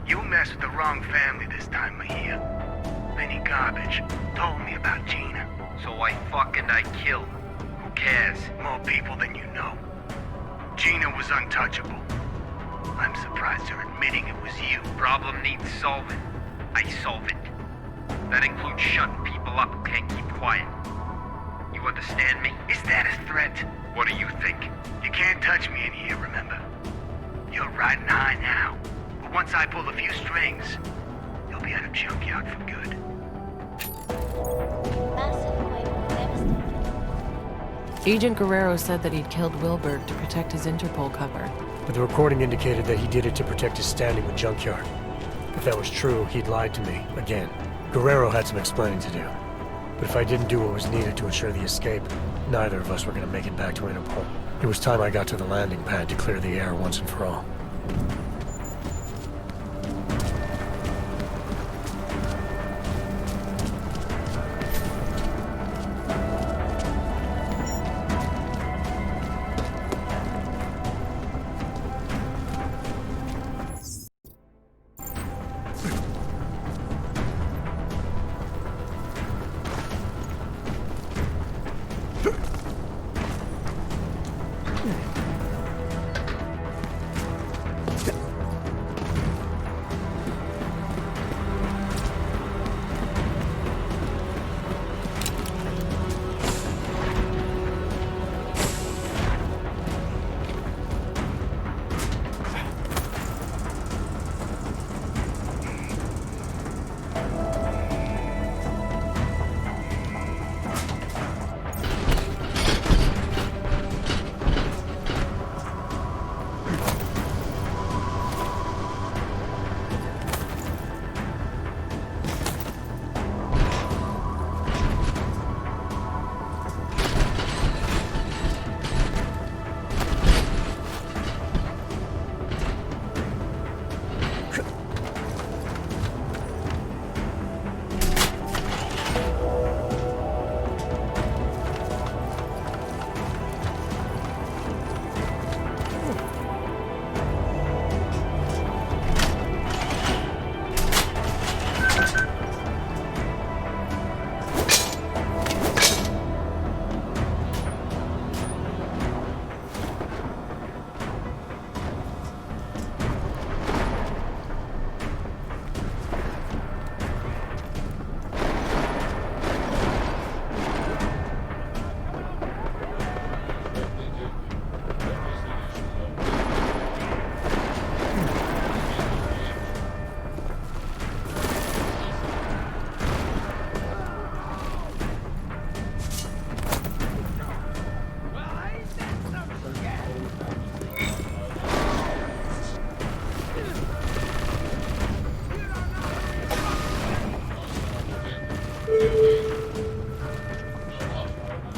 You messed with the wrong family this time, Mejía. Benny Garbage told me about Gina. So I killed. Who cares? More people than you know. Gina was untouchable. I'm surprised you're admitting it was you. Problem needs solving. I solve it. That includes shutting people up who can't keep quiet. You understand me? Is that a threat? What do you think? You can't touch me in here, remember? You're riding high now. But once I pull a few strings, you'll be out of Junkyard for good. Agent Guerrero said that he'd killed Wilberg to protect his Interpol cover. But the recording indicated that he did it to protect his standing with Junkyard. If that was true, he'd lied to me, again. Guerrero had some explaining to do. But if I didn't do what was needed to ensure the escape, neither of us were going to make it back to Interpol. It was time I got to the landing pad to clear the air once and for all.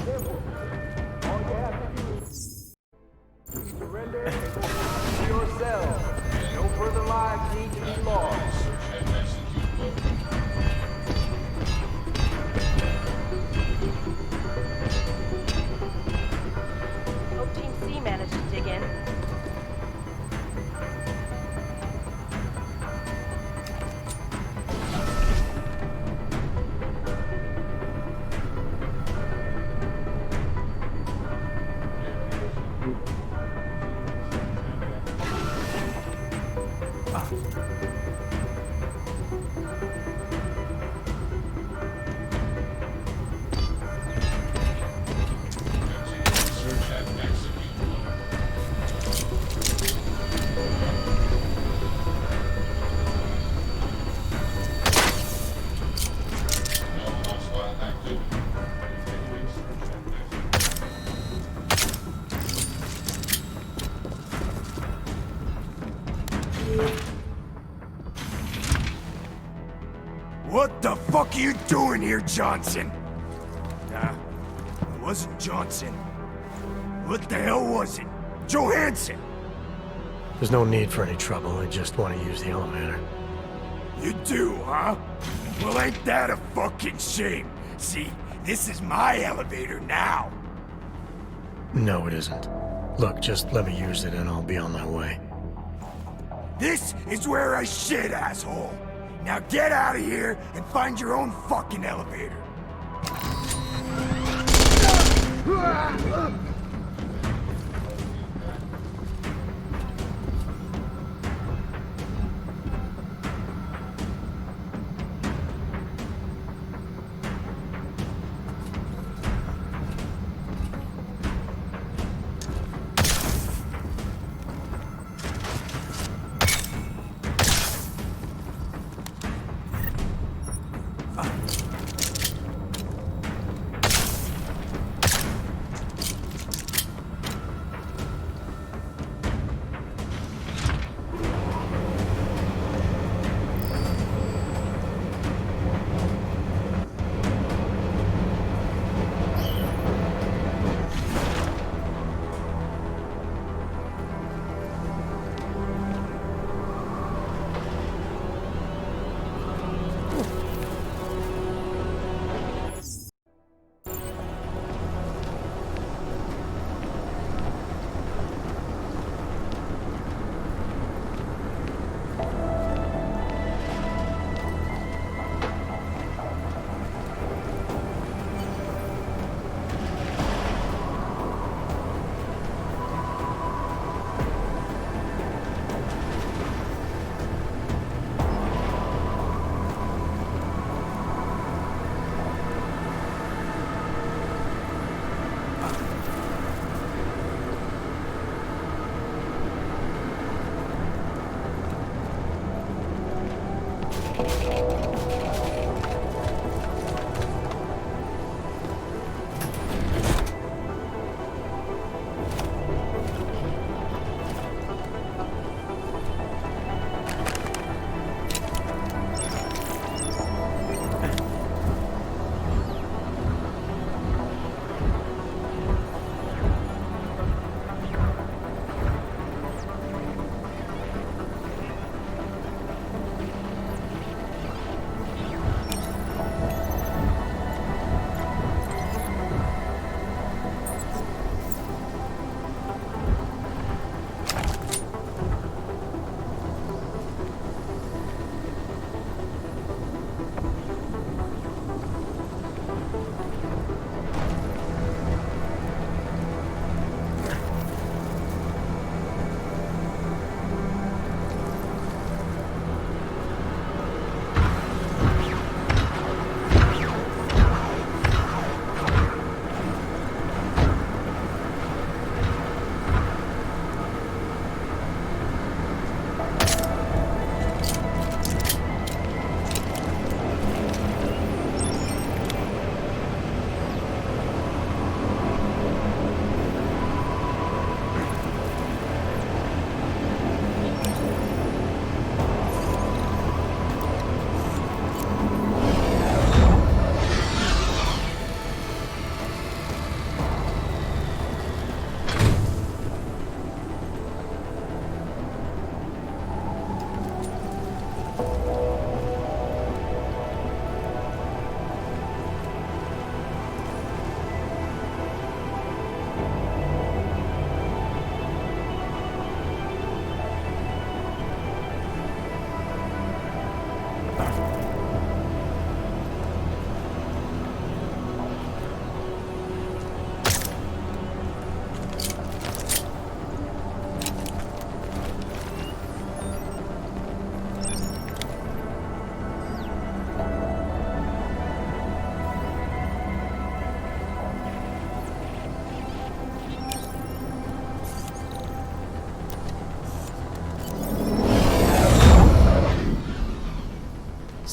Simple. All you have to do is surrender and go to yourselves. No further lives need to be lost. Hope Team C managed to dig in. What the fuck are you doing here, Johnson? Nah, it wasn't Johnson. What the hell was it? Johansson! There's no need for any trouble. I just want to use the elevator. You do, huh? Well, ain't that a fucking shame? See, this is my elevator now. No, it isn't. Look, just let me use it and I'll be on my way. This is where I shit, asshole. Now get out of here and find your own fucking elevator.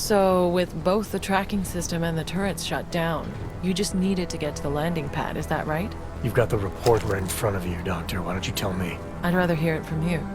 So, with both the tracking system and the turrets shut down, you just needed to get to the landing pad, is that right? You've got the report right in front of you, Doctor. Why don't you tell me? I'd rather hear it from you.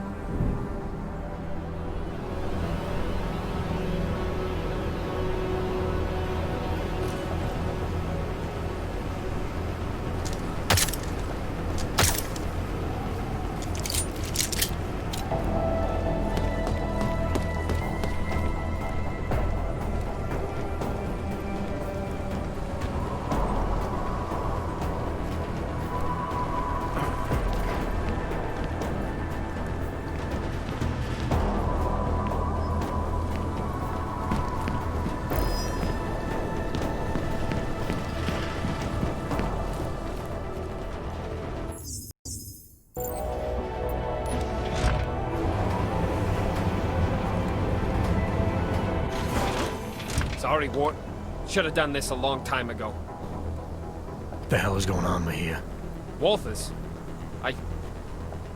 Sorry, Wart. Should have done this a long time ago. What the hell is going on, Mejía? Walters?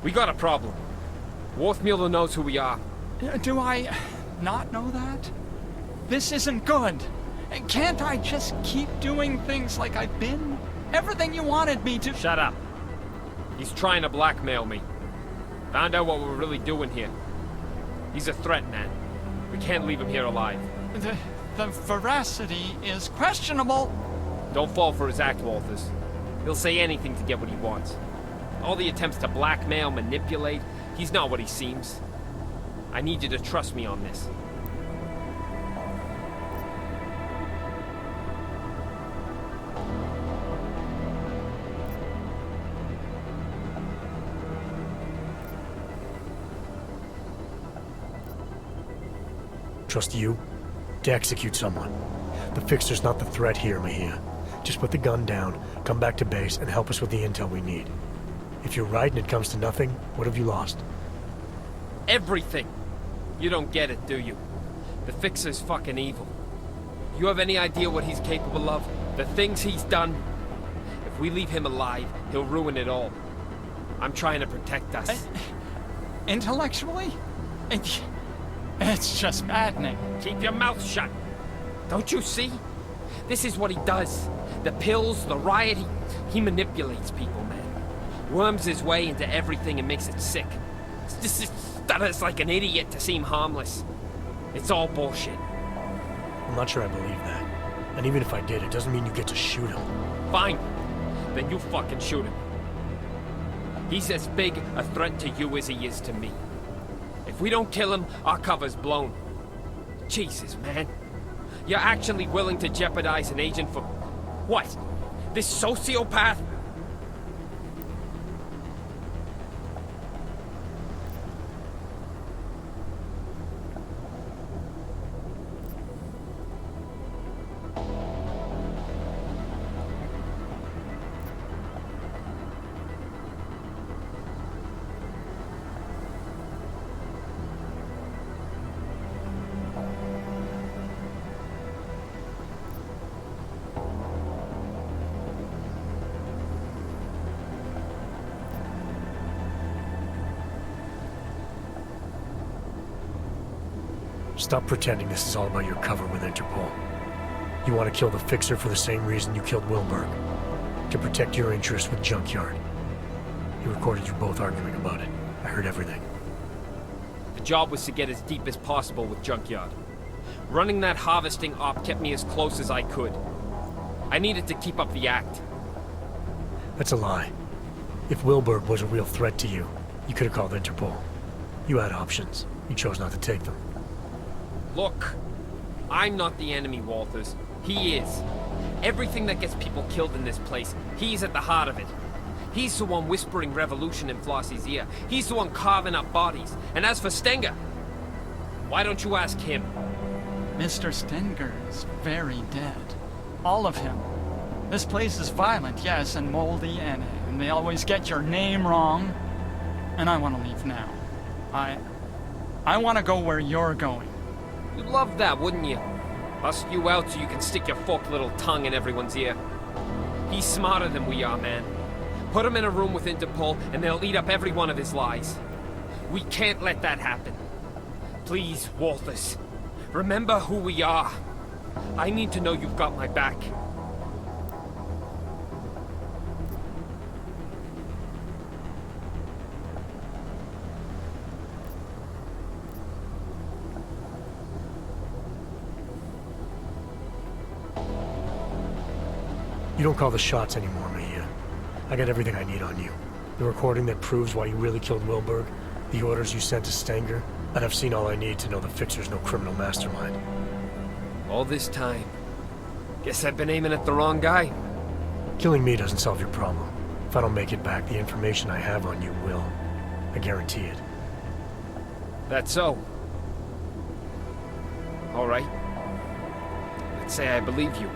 We got a problem. Worfmuller knows who we are. Do I not know that? This isn't good. Can't I just keep doing things like I've been? Everything you wanted me to— Shut up. He's trying to blackmail me. Found out what we're really doing here. He's a threat, man. We can't leave him here alive. The veracity is questionable. Don't fall for his act, Walters. He'll say anything to get what he wants. All the attempts to blackmail, manipulate, he's not what he seems. I need you to trust me on this. Trust you to execute someone. The Fixer's not the threat here, Mejía. Just put the gun down, come back to base, and help us with the intel we need. If you're right and it comes to nothing, what have you lost? Everything! You don't get it, do you? The Fixer's fucking evil. You have any idea what he's capable of? The things he's done? If we leave him alive, he'll ruin it all. I'm trying to protect us. Intellectually? It's just maddening. Keep your mouth shut. Don't you see? This is what he does. The pills, the riot, he manipulates people, man. Worms his way into everything and makes it sick. Just stutters like an idiot to seem harmless. It's all bullshit. I'm not sure I believe that. And even if I did, it doesn't mean you get to shoot him. Fine. Then you fucking shoot him. He's as big a threat to you as he is to me. If we don't kill him, our cover's blown. Jesus, man. You're actually willing to jeopardize an agent for... what? This sociopath? Stop pretending this is all about your cover with Interpol. You want to kill the Fixer for the same reason you killed Wilberg. To protect your interests with Junkyard. He recorded you both arguing about it. I heard everything. The job was to get as deep as possible with Junkyard. Running that harvesting op kept me as close as I could. I needed to keep up the act. That's a lie. If Wilberg was a real threat to you, you could have called Interpol. You had options. You chose not to take them. Look, I'm not the enemy, Walters. He is. Everything that gets people killed in this place, he's at the heart of it. He's the one whispering revolution in Flossy's ear. He's the one carving up bodies. And as for Stenger, why don't you ask him? Mr. Stenger is very dead. All of him. This place is violent, yes, and moldy, and they always get your name wrong. And I want to leave now. I want to go where you're going. You'd love that, wouldn't you? Bust you out so you can stick your forked little tongue in everyone's ear. He's smarter than we are, man. Put him in a room with Interpol, and they'll eat up every one of his lies. We can't let that happen. Please, Walters. Remember who we are. I need to know you've got my back. You don't call the shots anymore, Mejía. I got everything I need on you. The recording that proves why you really killed Wilberg, the orders you sent to Stenger, and I've seen all I need to know the Fixer's no criminal mastermind. All this time. Guess I've been aiming at the wrong guy. Killing me doesn't solve your problem. If I don't make it back, the information I have on you will. I guarantee it. That's so. All right. Let's say I believe you.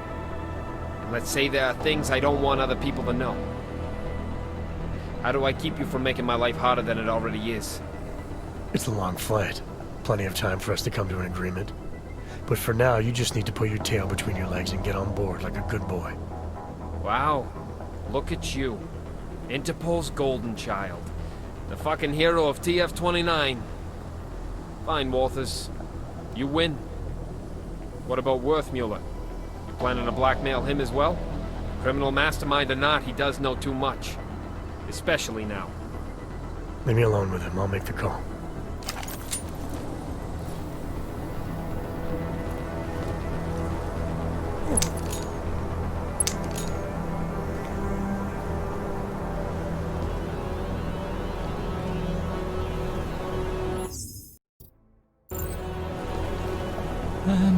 And let's say there are things I don't want other people to know. How do I keep you from making my life harder than it already is? It's a long flight. Plenty of time for us to come to an agreement. But for now, you just need to put your tail between your legs and get on board like a good boy. Wow. Look at you. Interpol's golden child. The fucking hero of TF-29. Fine, Walters. You win. What about Worthmuller? You planning to blackmail him as well? Criminal mastermind or not, he does know too much. Especially now. Leave me alone with him. I'll make the call.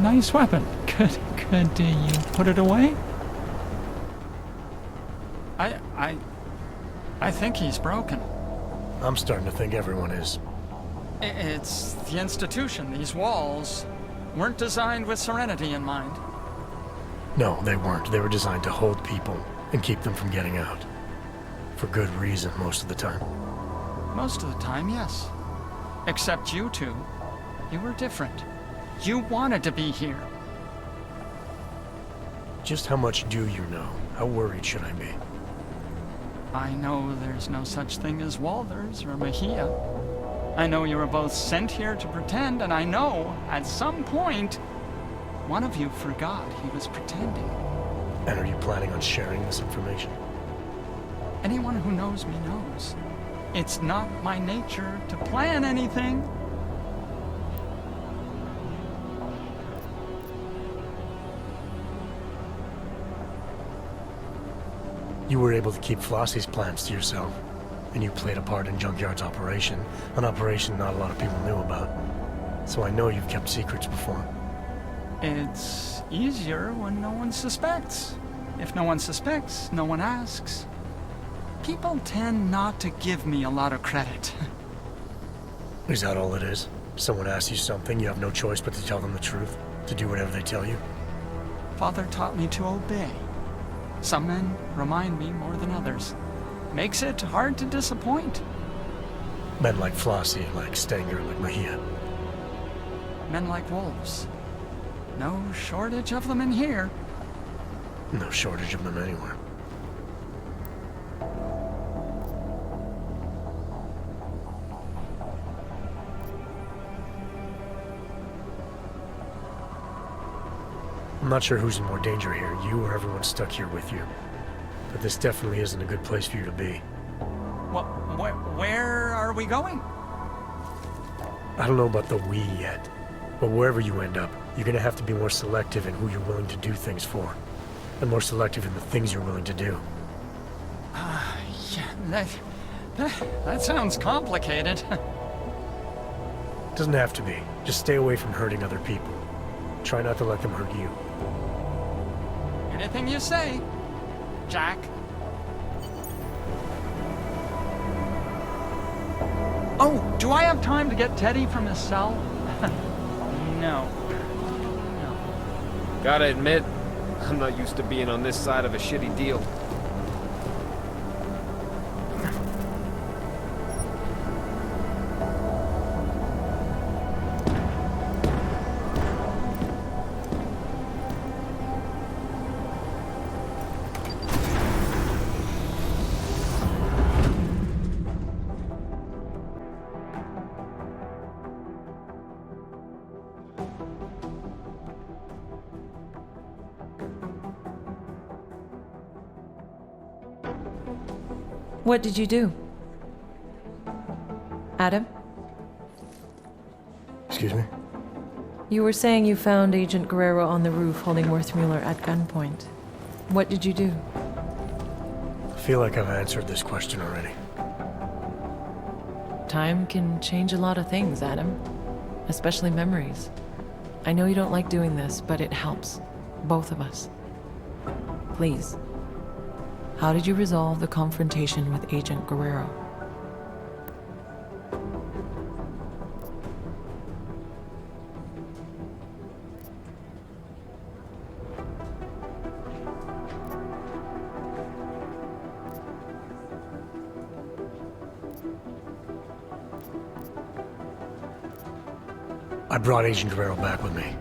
Nice weapon. Could you put it away? I think he's broken. I'm starting to think everyone is. It's the institution. These walls weren't designed with serenity in mind. No, they weren't. They were designed to hold people and keep them from getting out. For good reason most of the time. Most of the time, yes. Except you two. You were different. You wanted to be here. Just how much do you know? How worried should I be? I know there's no such thing as Walters or Mejía. I know you were both sent here to pretend, and I know, at some point, one of you forgot he was pretending. And are you planning on sharing this information? Anyone who knows me knows. It's not my nature to plan anything. You were able to keep Flossy's plans to yourself, and you played a part in Junkyard's operation, an operation not a lot of people knew about. So I know you've kept secrets before. It's easier when no one suspects. If no one suspects, no one asks. People tend not to give me a lot of credit. Is that all it is? Someone asks you something, you have no choice but to tell them the truth, to do whatever they tell you? Father taught me to obey. Some men remind me more than others. Makes it hard to disappoint. Men like Flossy, like Stenger, like Mejía. Men like wolves. No shortage of them in here. No shortage of them anywhere. I'm not sure who's in more danger here, you or everyone stuck here with you. But this definitely isn't a good place for you to be. Well, where are we going? I don't know about the we yet, but wherever you end up, you're gonna have to be more selective in who you're willing to do things for, and more selective in the things you're willing to do. Yeah, that sounds complicated. Doesn't have to be. Just stay away from hurting other people. Try not to let them hurt you. Anything you say, Jack. Oh, do I have time to get Teddy from his cell? No. Gotta admit, I'm not used to being on this side of a shitty deal. What did you do? Adam? Excuse me? You were saying you found Agent Guerrero on the roof holding Werthmuller at gunpoint. What did you do? I feel like I've answered this question already. Time can change a lot of things, Adam. Especially memories. I know you don't like doing this, but it helps. Both of us. Please. How did you resolve the confrontation with Agent Guerrero? I brought Agent Guerrero back with me.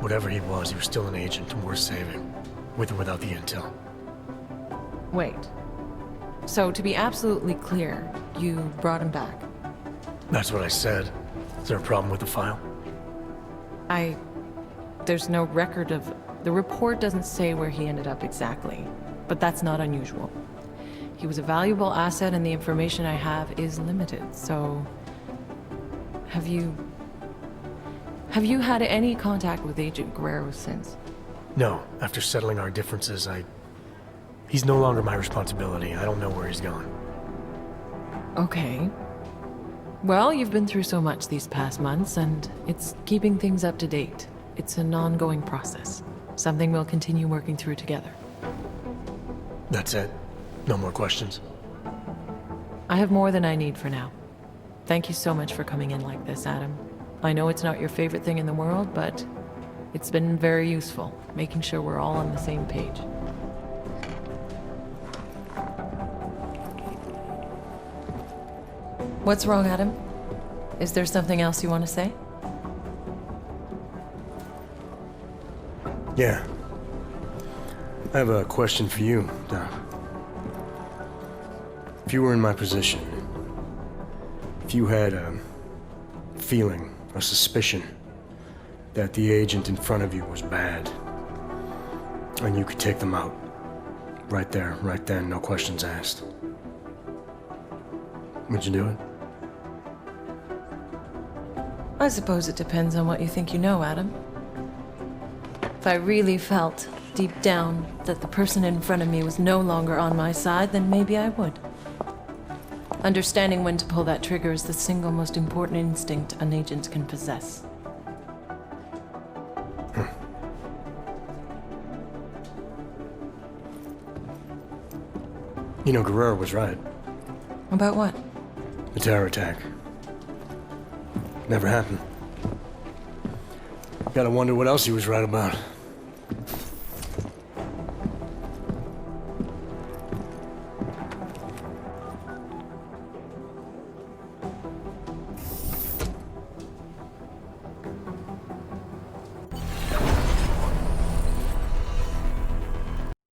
Whatever he was still an agent and worth saving, with or without the intel. Wait. So, to be absolutely clear, you brought him back? That's what I said. Is there a problem with the file? There's no record of... The report doesn't say where he ended up exactly, but that's not unusual. He was a valuable asset and the information I have is limited, so... Have you had any contact with Agent Guerrero since? No. After settling our differences, He's no longer my responsibility. I don't know where he's gone. Okay. Well, you've been through so much these past months, and it's keeping things up to date. It's an ongoing process. Something we'll continue working through together. That's it? No more questions? I have more than I need for now. Thank you so much for coming in like this, Adam. I know it's not your favorite thing in the world, but it's been very useful, making sure we're all on the same page. What's wrong, Adam? Is there something else you want to say? Yeah. I have a question for you, Doc. If you were in my position, if you had a feeling, a suspicion, that the agent in front of you was bad, and you could take them out, right there, right then, no questions asked, would you do it? I suppose it depends on what you think you know, Adam. If I really felt, deep down, that the person in front of me was no longer on my side, then maybe I would. Understanding when to pull that trigger is the single most important instinct an agent can possess. You know, Guerrero was right. About what? The terror attack. Never happened. Gotta wonder what else he was right about.